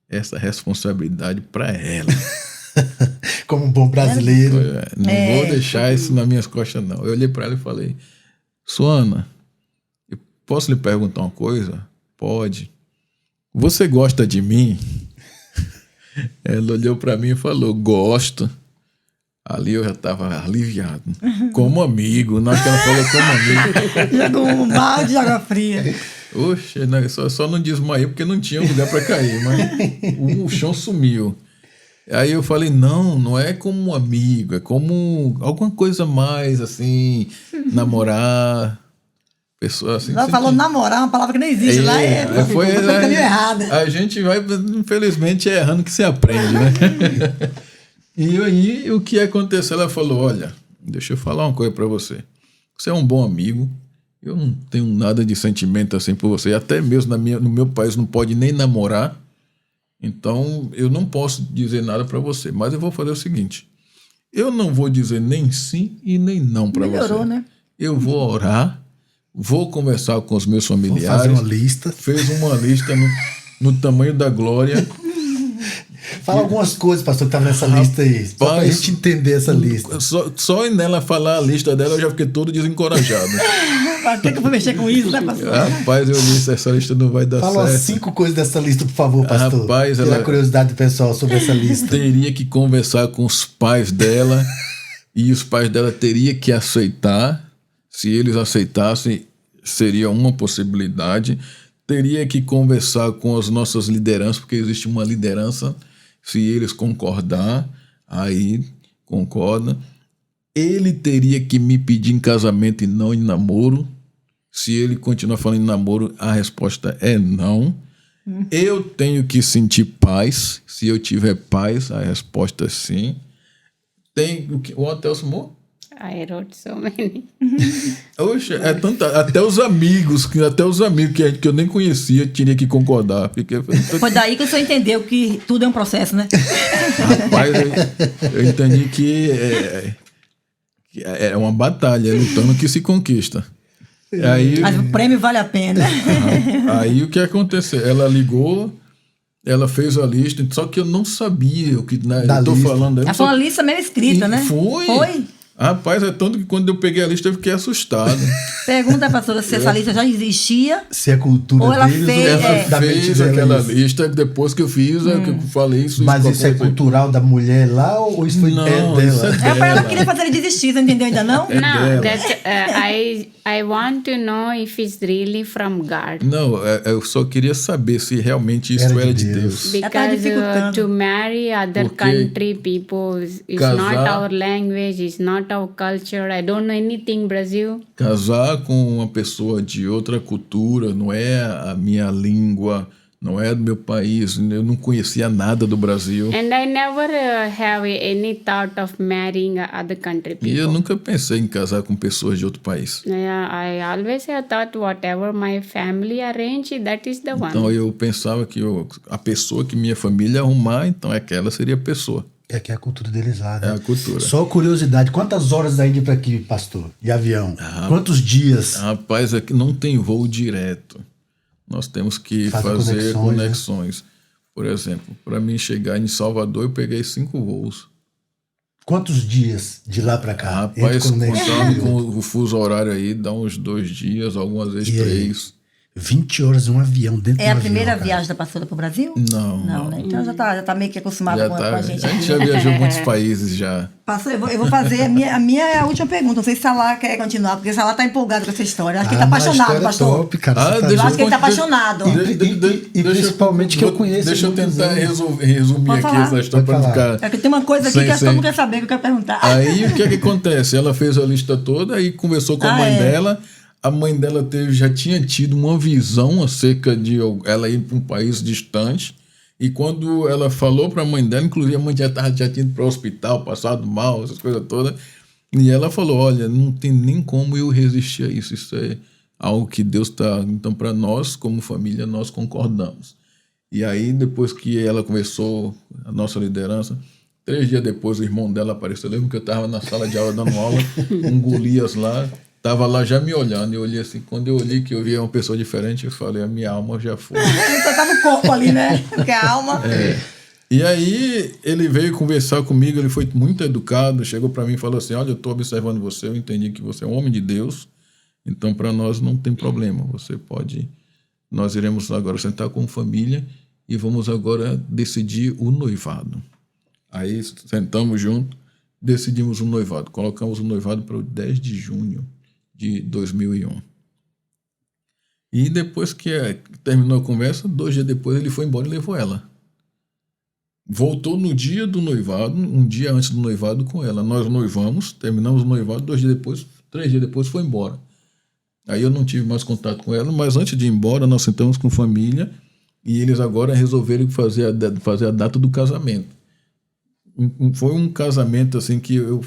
essa responsabilidade para ela. Como um bom brasileiro. Não vou deixar isso nas minhas costas, não. Eu olhei para ela e falei, Suana, eu posso lhe perguntar uma coisa? Pode. Você gosta de mim? Ela olhou para mim e falou, gosto. Ali eu já estava aliviado. Como amigo. Na hora que ela falou como amigo. Jogou um balde de água fria. Oxe, só não desmaiei porque não tinha lugar para cair. Mas o chão sumiu. Aí eu falei, não é como um amigo, é como alguma coisa mais, assim, namorar, pessoa assim. Ela falou namorar, uma palavra que não existe lá, foi errada. A gente vai, infelizmente, errando que se aprende, né? E aí, o que aconteceu? Ela falou, olha, deixa eu falar uma coisa pra você. Você é um bom amigo, eu não tenho nada de sentimento assim por você, até mesmo no meu país não pode nem namorar. Então, eu não posso dizer nada para você, mas eu vou fazer o seguinte, eu não vou dizer nem sim e nem não para você. Melhorou, né? Eu vou orar, vou conversar com os meus familiares. Vou fazer uma lista. Fez uma lista no tamanho da glória. Fala algumas coisas, pastor, que estava nessa lista aí. Só pra gente entender essa lista. Só nela falar a lista dela, eu já fiquei todo desencorajado. Por que eu vou mexer com isso, né, pastor? Rapaz, eu disse, essa lista não vai dar certo. Fala 5 coisas dessa lista, por favor, pastor. Rapaz, a curiosidade do pessoal sobre essa lista. Teria que conversar com os pais dela e os pais dela teriam que aceitar. Se eles aceitassem, seria uma possibilidade. Teria que conversar com as nossas lideranças, porque existe uma liderança. Se eles concordar, aí concorda. Ele teria que me pedir em casamento e não em namoro. Se ele continuar falando em namoro, a resposta é não. Eu tenho que sentir paz. Se eu tiver paz, a resposta é sim. Tem o hotel sumou? I wrote so many. Oxe, até os amigos que eu nem conhecia tinha que concordar. Foi daí que o senhor entendeu que tudo é um processo, né? Rapaz, eu entendi que é uma batalha, é lutando que se conquista. Aí, mas o prêmio vale a pena. Aí o que aconteceu? Ela ligou, ela fez a lista, só que eu não sabia o que eu tô falando. Ela foi uma lista meio escrita, né? Foi. Rapaz, é tanto que quando eu peguei a lista eu fiquei assustado. Pergunta, pastora, se essa lista já existia. Se é cultura Ou ela deles fez- ou é. da mente Fez dela aquela isso. lista depois que eu fiz, que eu falei isso. Mas com a isso é coisa. cultural da mulher lá ou isso foi Não, dela? isso é É pra ela dela. querer fazer ele desistir, você entendeu ainda não? No, dela. that I want to know if it's really from God. Não, eu só queria saber se realmente isso Era era de de Deus. Deus. Ela tá Because dificultando. to marry other Porque country people is not casar- our language, is not our culture. I don't know anything Brazil. Casar com uma pessoa de outra cultura não é a minha língua, não é do meu país. Eu não conhecia nada do Brasil. And I never have any thought of marrying other country E eu people. nunca pensei em casar com pessoas de outro país. Yeah, I always have thought whatever my family arrange, that is the one. Então eu pensava que a pessoa que minha família arrumar, então aquela seria a pessoa. É que é a cultura deles lá, né? É a cultura. Só curiosidade, quantas horas da Índia para aqui, pastor? De avião? Quantos dias? Rapaz, aqui não tem voo direto. Nós temos que fazer conexões. Né? Por exemplo, para mim chegar em Salvador, eu peguei 5 voos. Quantos dias de lá para cá? Rapaz, Entre conexão contando e com outra. o fuso horário aí, dá uns 2 dias, algumas vezes E aí? 3. 20 horas em um avião, dentro É de a um primeira avião, cara. viagem da pastora pro Brasil? Não, Não, né? Então já tá meio que acostumada Já com tá, a gente. a gente aqui, já né? viajou muitos países já. Pastor, eu vou fazer a minha é a última pergunta. Não sei se Salá quer continuar, porque Salá tá empolgado com essa história. Acho que ele tá mas a apaixonado, história é pastor. top, cara. Ah, Você tá deixa Eu acho que ele tá deixa- apaixonado. E principalmente que eu conheço Deixa eu muitos tentar anos. resumir Pode aqui falar. essa história para Pode não falar. ficar. É que tem uma coisa aqui Sim, que sim. todo mundo quer saber, que eu quero perguntar. Aí o que acontece? Ela fez a lista toda e conversou com a mãe dela. A mãe dela já tinha tido uma visão acerca de ela ir para um país distante. E quando ela falou para a mãe dela, inclusive a mãe já tinha ido para o hospital, passado mal, essas coisas todas. E ela falou: olha, não tem nem como eu resistir a isso. Isso é algo que Deus está. Então, para nós, como família, nós concordamos. E aí, depois que ela começou a nossa liderança, 3 dias depois o irmão dela apareceu. Eu lembro que eu estava na sala de aula dando aula, um Golias lá, estava lá já me olhando. Eu olhei assim, quando eu olhei que eu via uma pessoa diferente, eu falei, a minha alma já foi. Só tava o corpo ali, né? Porque a alma. E aí ele veio conversar comigo, ele foi muito educado, chegou para mim e falou assim, olha, eu estou observando você, eu entendi que você é um homem de Deus, então para nós não tem problema, você pode... Nós iremos agora sentar como família e vamos agora decidir o noivado. Aí sentamos junto, decidimos o noivado. Colocamos o noivado para o 10 de junho de 2001. E depois que terminou a conversa, 2 dias depois ele foi embora e levou ela. Voltou no dia do noivado, um dia antes do noivado com ela. Nós noivamos, terminamos o noivado, 2 dias depois, 3 dias depois foi embora. Aí eu não tive mais contato com ela, mas antes de ir embora, nós sentamos com família e eles agora resolveram fazer a data do casamento. Foi um casamento assim que eu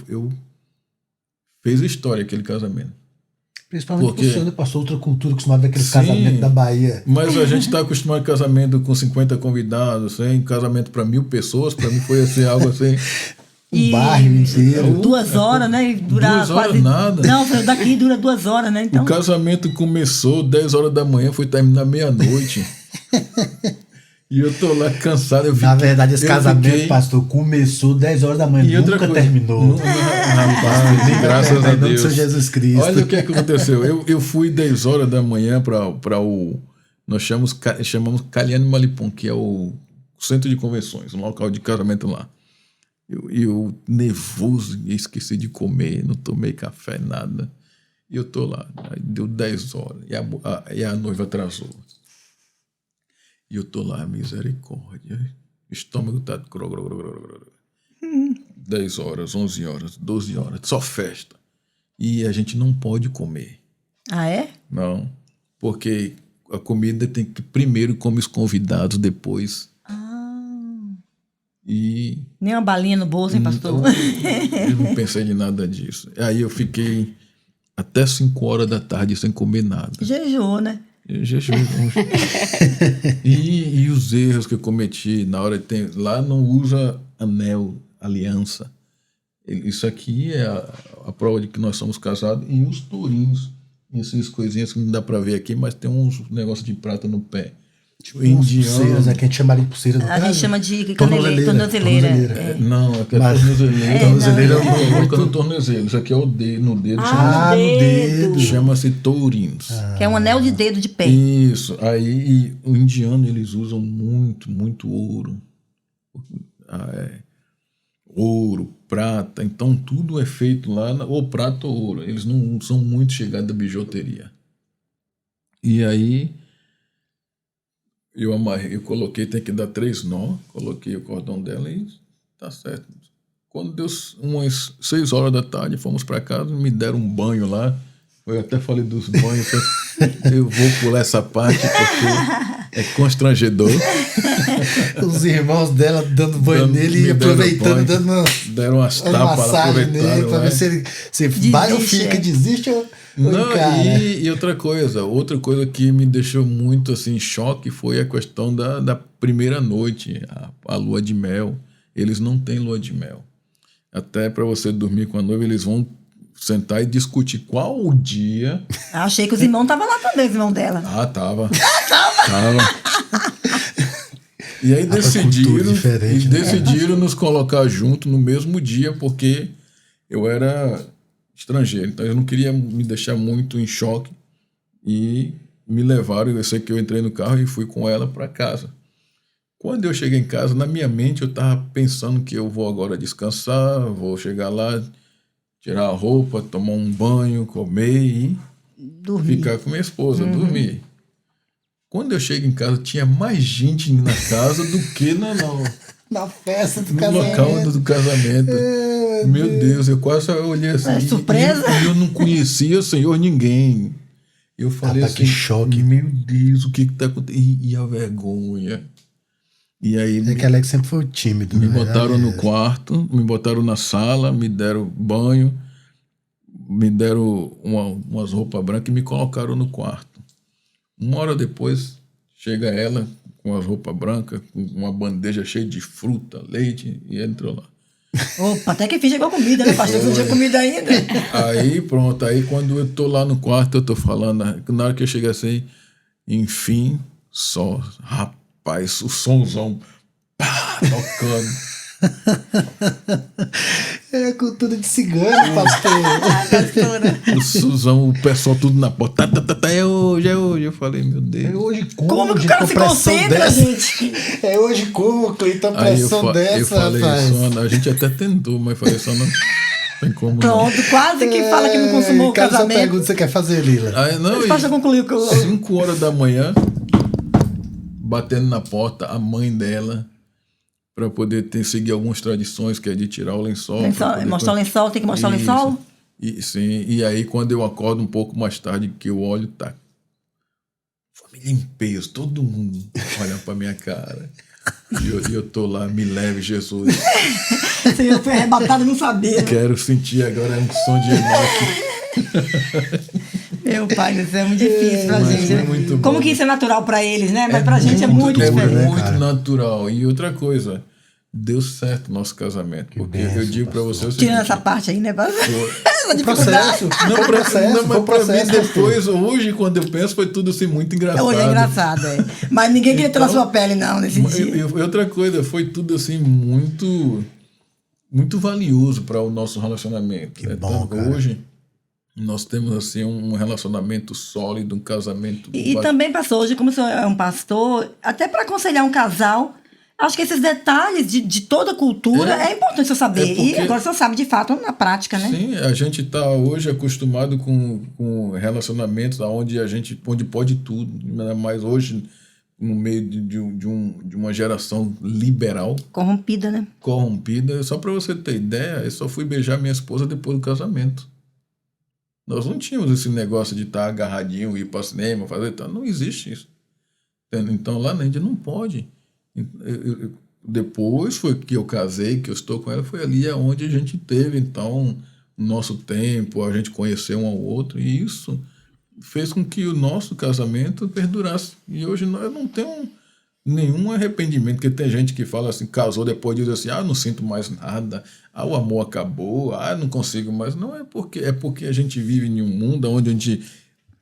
fez história, aquele casamento. Principalmente Porque- porque o senhor passou outra cultura, acostumado daquele Sim. casamento da Bahia. Mas a gente está acostumado a casamento com 50 convidados, assim, casamento para 1.000 pessoas, para mim foi assim, algo assim. Um bairro inteiro. 2 horas, né? E durar 2 horas quase. nada. Não, daqui dura 2 horas, né? Então. O casamento começou 10 horas da manhã, foi terminar meia-noite. E eu tô lá cansado. Na verdade, esse eu casamento, fiquei- pastor, começou 10 horas da manhã, E outra nunca coisa, terminou. Rapaz, graças a Em nome do Deus. Senhor Jesus Cristo. Olha o que aconteceu. Eu fui 10 horas da manhã para o... Nós chamamos Caliano Malipum, que é o centro de convenções, um local de casamento lá. Eu nervoso, esqueci de comer, não tomei café, nada. E eu tô lá. Aí deu 10 horas e a noiva atrasou. E eu tô lá, misericórdia. O estômago tá... 10 horas, 11 horas, 12 horas, só festa. E a gente não pode comer. Ah, é? Não, porque a comida tem que primeiro come os convidados, depois. E Nem uma balinha no bolso, hein, pastor? eu não pensei de nada disso. Aí eu fiquei até 5 horas da tarde sem comer nada. Jejuou, né? Eu jejum. E os erros que eu cometi na hora lá não usa anel, aliança. Isso aqui é a prova de que nós somos casados. E os tourinhos, essas coisinhas que não dá para ver aqui, mas tem uns negócios de prata no pé. Pulseiras, que a gente chamaria de pulseira. A gente chama de tornozeleira. Não, aqui é tornozeleira. Tornozeleira eu coloco no tornozelo. Isso aqui é o dedo, no dedo. No dedo. Chama-se tourinos. Que é um anel de dedo de pé. Isso. Aí o indiano, eles usam muito, muito ouro. Ouro, prata. Então tudo é feito lá, ou prata ou ouro. Eles não são muito chegados à bijuteria. E aí eu amarrei, eu coloquei, tem que dar 3 nó, coloquei o cordão dela e tá certo. Quando deu umas 6 horas da tarde, fomos para casa, me deram um banho lá. Eu até falei dos banhos, eu vou pular essa parte porque é constrangedor. Os irmãos dela dando banho nele e aproveitando, deram umas tapas lá, aproveitaram. Para ver se vai ou fica, desiste ou encara. E outra coisa que me deixou muito assim, em choque foi a questão da primeira noite, a lua de mel. Eles não têm lua de mel. Até para você dormir com a noiva, eles vão sentar e discutir qual o dia. Achei que os irmãos estavam lá também, os irmãos dela. Tava. E aí decidiram nos colocar junto no mesmo dia, porque eu era estrangeiro, então eu não queria me deixar muito em choque, e me levaram. Eu sei que eu entrei no carro e fui com ela para casa. Quando eu cheguei em casa, na minha mente eu estava pensando que eu vou agora descansar, vou chegar lá, tirar a roupa, tomar um banho, comer e ficar com minha esposa, dormir. Quando eu chego em casa, tinha mais gente na casa do que na festa do casamento. No local do casamento. Meu Deus, eu quase olhei assim. É surpresa? E eu não conhecia, Senhor, ninguém. Eu falei assim, que choque. Meu Deus, o que está acontecendo? E a vergonha. E aí, que Alex sempre foi tímido. Me botaram no quarto, me botaram na sala, me deram banho, me deram umas roupas brancas e me colocaram no quarto. 1 hora depois, chega ela com as roupas brancas, com uma bandeja cheia de fruta, leite, e entrou lá. Opa, até que enfim chegou comida, né, pastor? Não tinha comida ainda. Aí, pronto. Aí, quando eu tô lá no quarto, eu tô falando, na hora que eu cheguei assim, enfim, só, rapaz, o somzão, tocando. É cultura de cigano, pastor. O Suzão, o pessoal tudo na porta. É hoje. Eu falei, meu Deus. É hoje como que o cara se concentra, gente? É hoje como, Cleiton, a pressão dessa, eu falei, rapaz. A gente até tentou, mas falei, só não tem como. Pronto, quase que fala que não consumou o casamento. Essa pergunta você quer fazer, Lila? Aí, não, Pastor concluiu que 5 horas da manhã, batendo na porta, a mãe dela, para poder seguir algumas tradições, que é de tirar o lençol. Mostrar o lençol, tem que mostrar o lençol? Sim, e aí quando eu acordo um pouco mais tarde, que eu olho, tá família em peso, todo mundo olhando pra minha cara. E eu tô lá, me leve, Jesus. Senhor, foi arrebatado, não sabia. Quero sentir agora um som de Enoque. Meu pai, isso é muito difícil pra gente. É muito como bom. Que isso é natural pra eles, né? Mas pra gente é muito diferente. É muito natural. E outra coisa, deu certo o nosso casamento. Porque eu digo pra você o seguinte... Tirando essa parte aí, né? Processo. Não, pra mim depois, hoje, quando eu penso, foi tudo assim muito engraçado. Hoje é engraçado, é. Mas ninguém queria ter na sua pele, não, nesse dia. E outra coisa, foi tudo assim muito, muito valioso para o nosso relacionamento. Que bom, cara. Hoje, nós temos assim um relacionamento sólido, um casamento... E também, pastor, hoje, como o senhor é um pastor, até para aconselhar um casal... Acho que esses detalhes de toda a cultura é importante você saber. E agora você sabe de fato na prática, né? Sim, a gente está hoje acostumado com relacionamentos onde pode tudo. Mas hoje, no meio de uma geração liberal. Corrompida, né? Corrompida. Só para você ter ideia, eu só fui beijar minha esposa depois do casamento. Nós não tínhamos esse negócio de estar agarradinho, ir para o cinema, fazer tal. Não existe isso. Então lá na Índia não pode. Depois foi que eu casei, que eu estou com ela, foi ali onde a gente teve então o nosso tempo, a gente conheceu um ao outro, e isso fez com que o nosso casamento perdurasse. E hoje eu não tenho nenhum arrependimento, porque tem gente que fala assim, casou, depois diz assim, não sinto mais nada, o amor acabou, não consigo mais. Não é porque a gente vive em um mundo onde a gente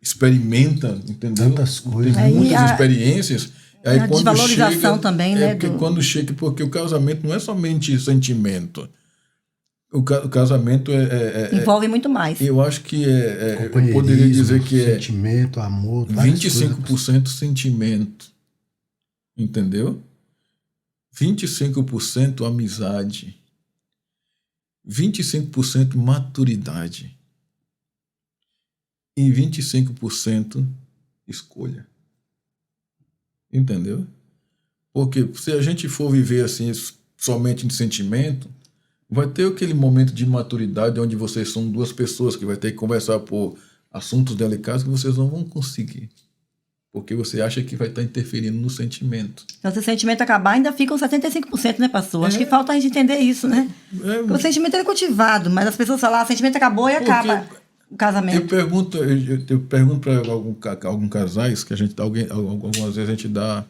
experimenta, entendeu? Tantas coisas. Tem muitas experiências. Aí, A quando desvalorização chega, também, né? Quando chega, porque o casamento não é somente sentimento. O casamento Envolve muito mais. eu acho que eu poderia Companheirismo, dizer que sentimento, amor, várias 25% sentimento. Entendeu? 25% amizade. 25% maturidade. E 25% escolha. Entendeu? Porque se a gente for viver assim somente em sentimento, vai ter aquele momento de maturidade onde vocês são duas pessoas que vai ter que conversar por assuntos delicados que vocês não vão conseguir. Porque você acha que vai estar interferindo no sentimento. Então, se o sentimento acabar, ainda ficam 75%, né, pastor? Acho que falta a gente entender isso, né? Porque o sentimento é cultivado, mas as pessoas falam, o sentimento acabou e acaba o casamento. Eu pergunto para alguns casais, que algumas vezes a gente dá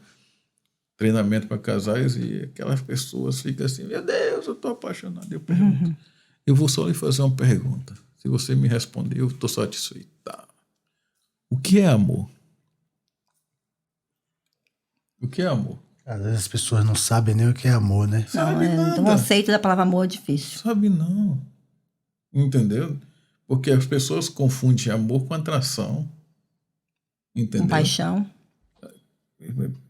treinamento para casais e aquelas pessoas ficam assim, meu Deus, eu estou apaixonado. Eu pergunto, eu vou só lhe fazer uma pergunta. Se você me responder, eu estou satisfeito. Tá. O que é amor? O que é amor? Às vezes as pessoas não sabem nem o que é amor, né? O conceito da palavra amor é difícil. Sabe não. Entendeu? Porque as pessoas confundem amor com atração. Entendeu? Com paixão.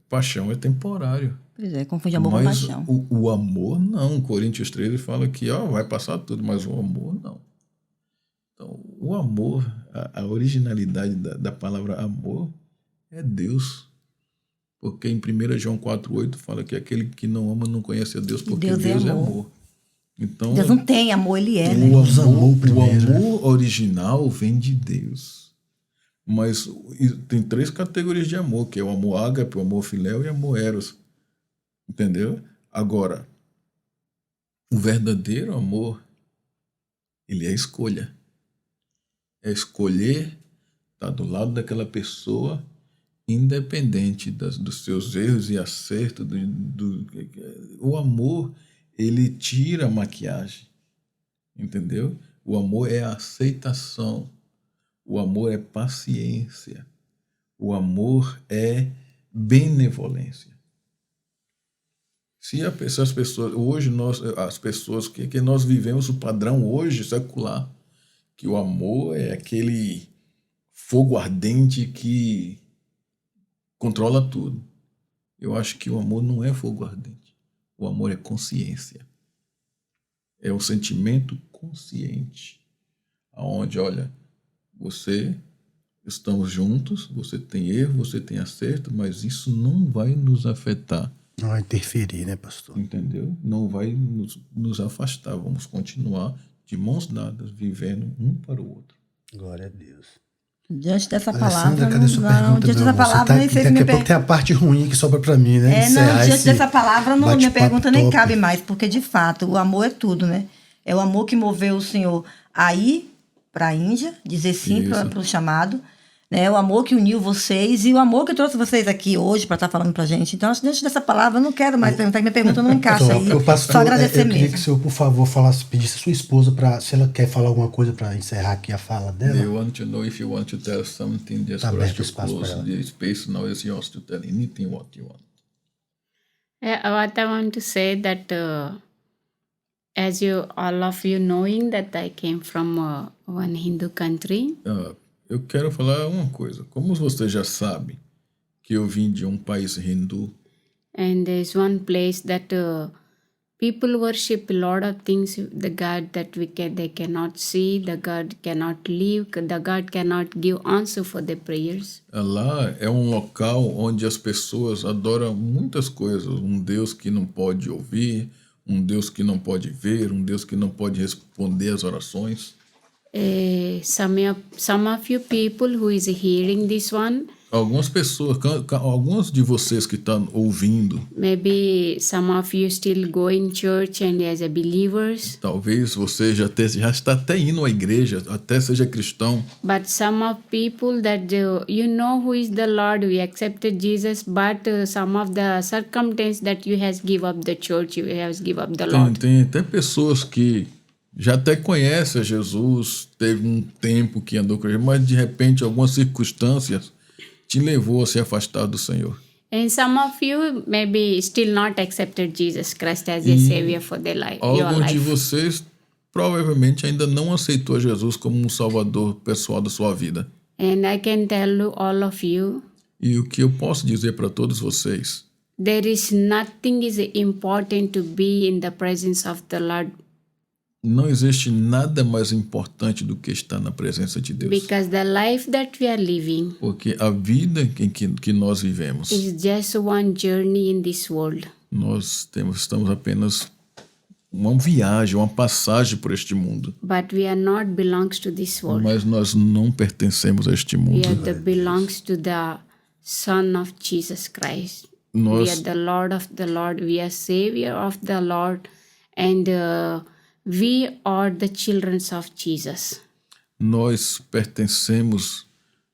Paixão é temporário. Pois é, confunde amor mas com paixão. O amor não. Coríntios 13 fala que vai passar tudo, mas o amor não. Então, o amor, a originalidade da palavra amor é Deus. Porque em 1 João 4,8 fala que aquele que não ama não conhece a Deus, porque Deus é amor. Então, Deus não tem amor, ele é, né? O amor original vem de Deus. Mas tem 3 categorias de amor, que é o amor ágape, o amor filéu e o amor eros. Entendeu? Agora, o verdadeiro amor, ele é a escolha. É escolher estar do lado daquela pessoa, independente dos seus erros e acertos. O amor, ele tira a maquiagem. Entendeu? O amor é a aceitação. O amor é paciência. O amor é benevolência. Se as pessoas, hoje as pessoas que nós vivemos o padrão hoje secular, que o amor é aquele fogo ardente que controla tudo. Eu acho que o amor não é fogo ardente. O amor é consciência. É um sentimento consciente. Onde, olha, estamos juntos, você tem erro, você tem acerto, mas isso não vai nos afetar. Não vai interferir, né, pastor? Entendeu? Não vai nos afastar. Vamos continuar de mãos dadas, vivendo um para o outro. Glória a Deus. Diante dessa Alessandra, palavra, cadê sua pergunta, diante dessa palavra, nem sei se daqui a pouco tem a parte ruim que sobra para mim, né? Diante dessa palavra, minha pergunta nem cabe mais, porque de fato, o amor é tudo, né? É o amor que moveu o Senhor a ir para a Índia, dizer sim para o chamado, né? O amor que uniu vocês e o amor que trouxe vocês aqui hoje para estar falando para a gente. Então, diante dessa palavra, eu não quero mais perguntar, que minha pergunta não encaixa aí. Só agradecer mesmo. Eu queria que o senhor, por favor, pedisse a sua esposa se ela quer falar alguma coisa para encerrar aqui a fala dela. They want to know if you want to tell something, just for us to close the space. Now is yours to tell anything what you want. What I want to say that as all of you knowing that I came from one Hindu country. Eu quero falar uma coisa. Como você já sabe que eu vim de país hindu. And there's one place that people worship a lot of things. The God that they cannot see, the God cannot live, the God cannot give answer for their prayers. Lá é local onde as pessoas adoram muitas coisas. Deus que não pode ouvir, Deus que não pode ver, Deus que não pode responder às orações. Some of you people who is hearing this one. Algumas pessoas, alguns de vocês que estão ouvindo. Maybe some of you still going church and as a believers. Talvez você já está até indo à igreja, até seja cristão. But some of people that you know who is the Lord, we accepted Jesus, but some of the circumstances that you has give up the church, you have give up the Lord. Tem até pessoas que já até conhecem a Jesus, teve tempo que andou com ele, mas de repente algumas circunstâncias te levou a se afastar do Senhor. And some of you maybe still not accepted Jesus Christ as your Savior for their life, your Alguns de life. vocês provavelmente ainda não aceitou Jesus como um salvador pessoal da sua vida. And I can tell you, all of you, E o que eu posso dizer para todos vocês, there is nothing is important to be in the presence of the Lord, não existe nada mais importante do que estar na presença de Deus. because the life that we are living Porque a vida que nós vivemos, is just one journey in this world. nós estamos apenas uma viagem, uma passagem por este mundo. But we are not belongs to this world. Mas nós não pertencemos a este We mundo. are the belongs to the Son of Jesus Christ. We Nós are the Lord of the Lord. We are Savior of the Lord, and we are the children of Jesus. Nós pertencemos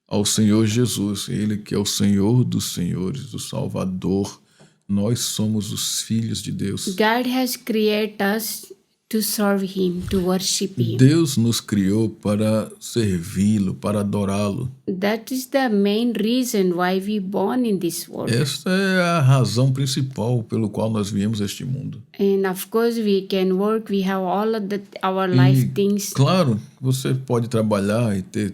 ao Senhor Jesus, Ele que é o Senhor dos senhores, o Salvador. Nós somos os filhos de Deus. God has created us to serve Him, to worship Him. Deus nos criou para servi-lo, para adorá-lo. That is the main reason why we born in this world. Essa é a razão principal pelo qual nós viemos a este mundo. And of course, we can work. We have all of our life things. Claro, você pode trabalhar e ter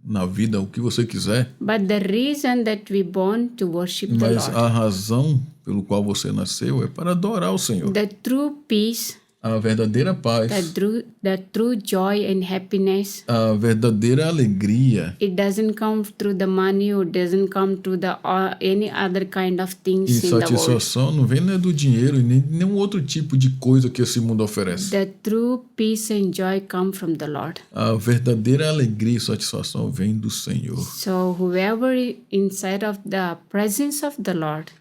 na vida o que você quiser, But the reason that we born to worship the mas Lord, a razão pelo qual você nasceu é para adorar o Senhor. the true peace, A verdadeira paz, the true joy and happiness, a verdadeira alegria, it doesn't come through the money, or doesn't come through the any other kind of e things in the world. satisfação não vem nem do dinheiro e nem nenhum outro tipo de coisa que esse mundo oferece. The true peace and joy come from the Lord. A verdadeira alegria e satisfação vem do Senhor. So whoever inside of the presence of the Lord,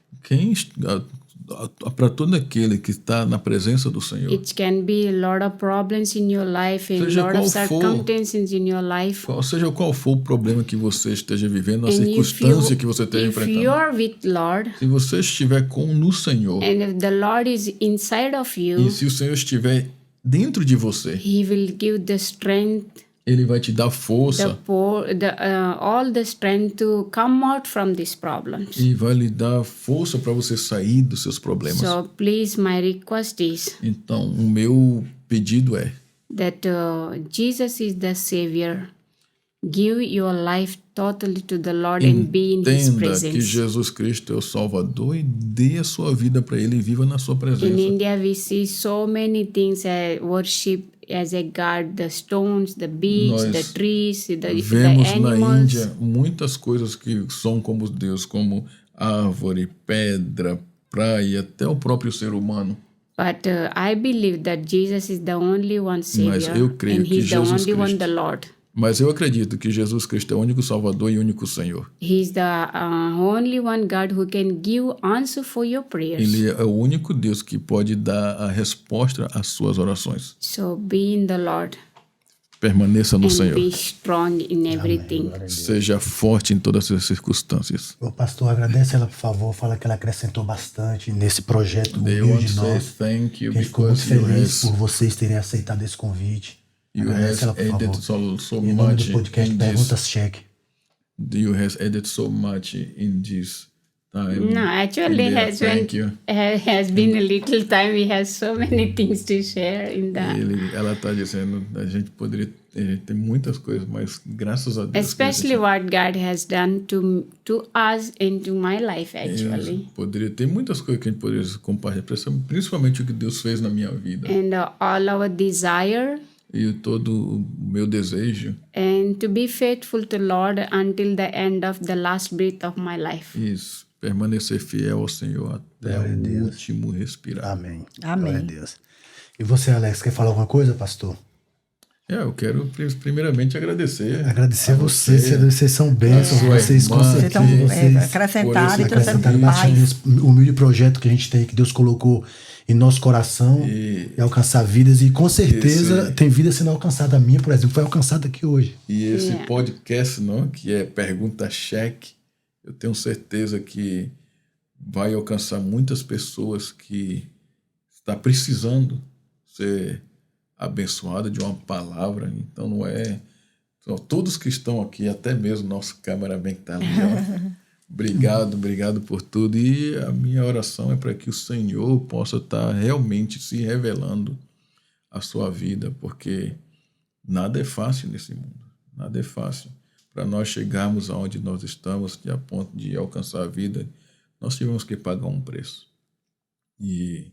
Para todo aquele que está na presença do Senhor, it can be a lot of problems in your life and Seja lot of qual for. circumstances in your life. seja qual for o problema que você esteja vivendo, a And circunstância que você esteja if enfrentando, you're with Lord, se você estiver no Senhor, and if the Lord is inside of e you, se o Senhor estiver dentro de você, He will give the strength, Ele vai te dar força all the strength to come out from these problems. e vai lhe dar força para você sair dos seus problemas. So please, my request is Então, o meu pedido é that Jesus is the Savior. Give your life totally to the Lord and be in His entenda que presence. Jesus Cristo é o Salvador e dê a sua vida para Ele e viva na sua In presença. India, we see so many things, worship as a god, the stones, the beach, Nós the trees, the Vemos na animals. Índia muitas coisas que são como Deus, como árvore, pedra, praia, até o próprio ser humano. But I believe that Jesus is the only one Savior, eu creio and que He's the Jesus only one, Cristo- the Lord. Mas eu acredito que Jesus Cristo é o único Salvador e o único Senhor. He's the only one God who can give answer for your prayers. Ele é o único Deus que pode dar a resposta às suas orações. So be in the Lord Permaneça no and Senhor. be strong in everything. Seja forte em todas as circunstâncias. Ô, pastor, agradece ela, por favor. Fala que ela acrescentou bastante nesse projeto They humilde want de to say nós. thank you A gente ficou muito because you feliz has, por vocês terem aceitado esse convite. you Agradece has ela, por added favor. so Em nome much do podcast in this. Perguntas Cheque. You has added so much in this time. No, actually, India, thank you. has been a little time. We have so many things to share in that. Ela está dizendo, a gente tem muitas coisas, mas graças a Deus. que a Especially gente- what God has done to us and to my life, actually. Poderia ter muitas coisas que a gente poderia compartilhar, principalmente o que Deus fez na minha vida. And all our desire E todo o meu desejo, and to be faithful to Lord until the end of the last breath of my life. isso, permanecer fiel ao Senhor até Glória a o Deus. último respirar. Amém. Amém. Glória a Deus. E você, Alex, quer falar alguma coisa, pastor? Eu quero primeiramente agradecer. Agradecer a a vocês. você. Vocês são bênçãos. sua Vocês, com irmã. Vocês estão certeza, vocês acrescentaram e por esse trouxeram acrescentaram bastante paz. nesse humilde projeto que a gente tem, que Deus colocou em nosso coração e alcançar vidas. E com certeza Esse- tem vida sendo alcançada. A minha, por exemplo, foi alcançada aqui hoje. E esse Yeah. podcast, não, que é Pergunta Cheque, eu tenho certeza que vai alcançar muitas pessoas que está precisando ser abençoada de uma palavra. Então não é só todos que estão aqui, até mesmo nosso cameraman que está ali, ó, Obrigado por tudo. E a minha oração é para que o Senhor possa estar realmente se revelando a sua vida, porque nada é fácil nesse mundo. Nada é fácil. Para nós chegarmos aonde nós estamos, a ponto de alcançar a vida, nós tivemos que pagar um preço. E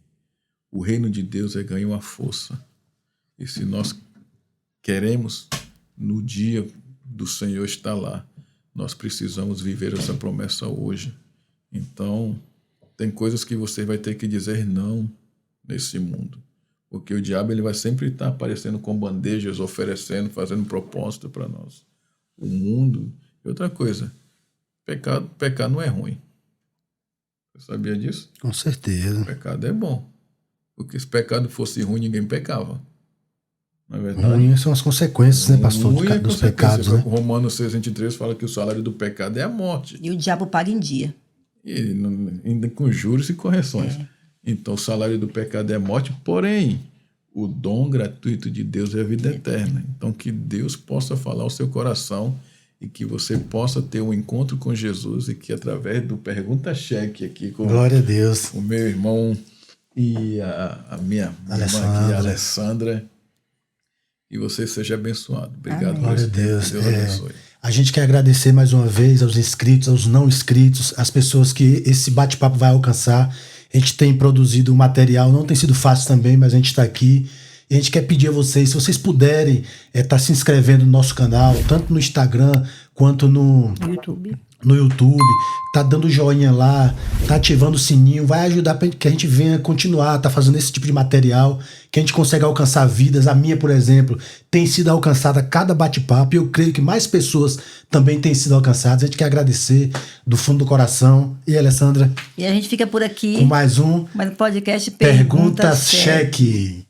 o reino de Deus ganha uma força. E se nós queremos, no dia do Senhor estar lá, nós precisamos viver essa promessa hoje. Então, tem coisas que você vai ter que dizer não nesse mundo. Porque o diabo ele vai sempre estar aparecendo com bandejas, oferecendo, fazendo propósito para nós. O mundo... E outra coisa, pecar não é ruim. Você sabia disso? Com certeza. Pecado é bom. Porque se pecado fosse ruim, ninguém pecava. Não é verdade? Ruim são as consequências, né, pastor, dos pecados, né? Romanos 6:23 fala que o salário do pecado é a morte. E o diabo paga em dia. E ainda com juros e correções. Então, o salário do pecado é a morte, porém, o dom gratuito de Deus é a vida eterna. Então, que Deus possa falar ao seu coração e que você possa ter um encontro com Jesus e que, através do Pergunta-Cheque aqui com Glória a Deus. o meu irmão e a minha irmã aqui, a Alessandra, e você seja abençoado. Obrigado. Glória a Deus. Deus abençoe. A gente quer agradecer mais uma vez aos inscritos, aos não inscritos, às pessoas que esse bate-papo vai alcançar. A gente tem produzido um material, não tem sido fácil também, mas a gente está aqui. E a gente quer pedir a vocês, se vocês puderem estar se inscrevendo no nosso canal, tanto no Instagram quanto no YouTube, tá dando joinha lá, tá ativando o sininho, vai ajudar para que a gente venha continuar, tá fazendo esse tipo de material, que a gente consegue alcançar vidas. A minha, por exemplo, tem sido alcançada a cada bate-papo, e eu creio que mais pessoas também têm sido alcançadas. A gente quer agradecer do fundo do coração. E Alessandra? E a gente fica por aqui com mais um podcast Pergunta-Cheque.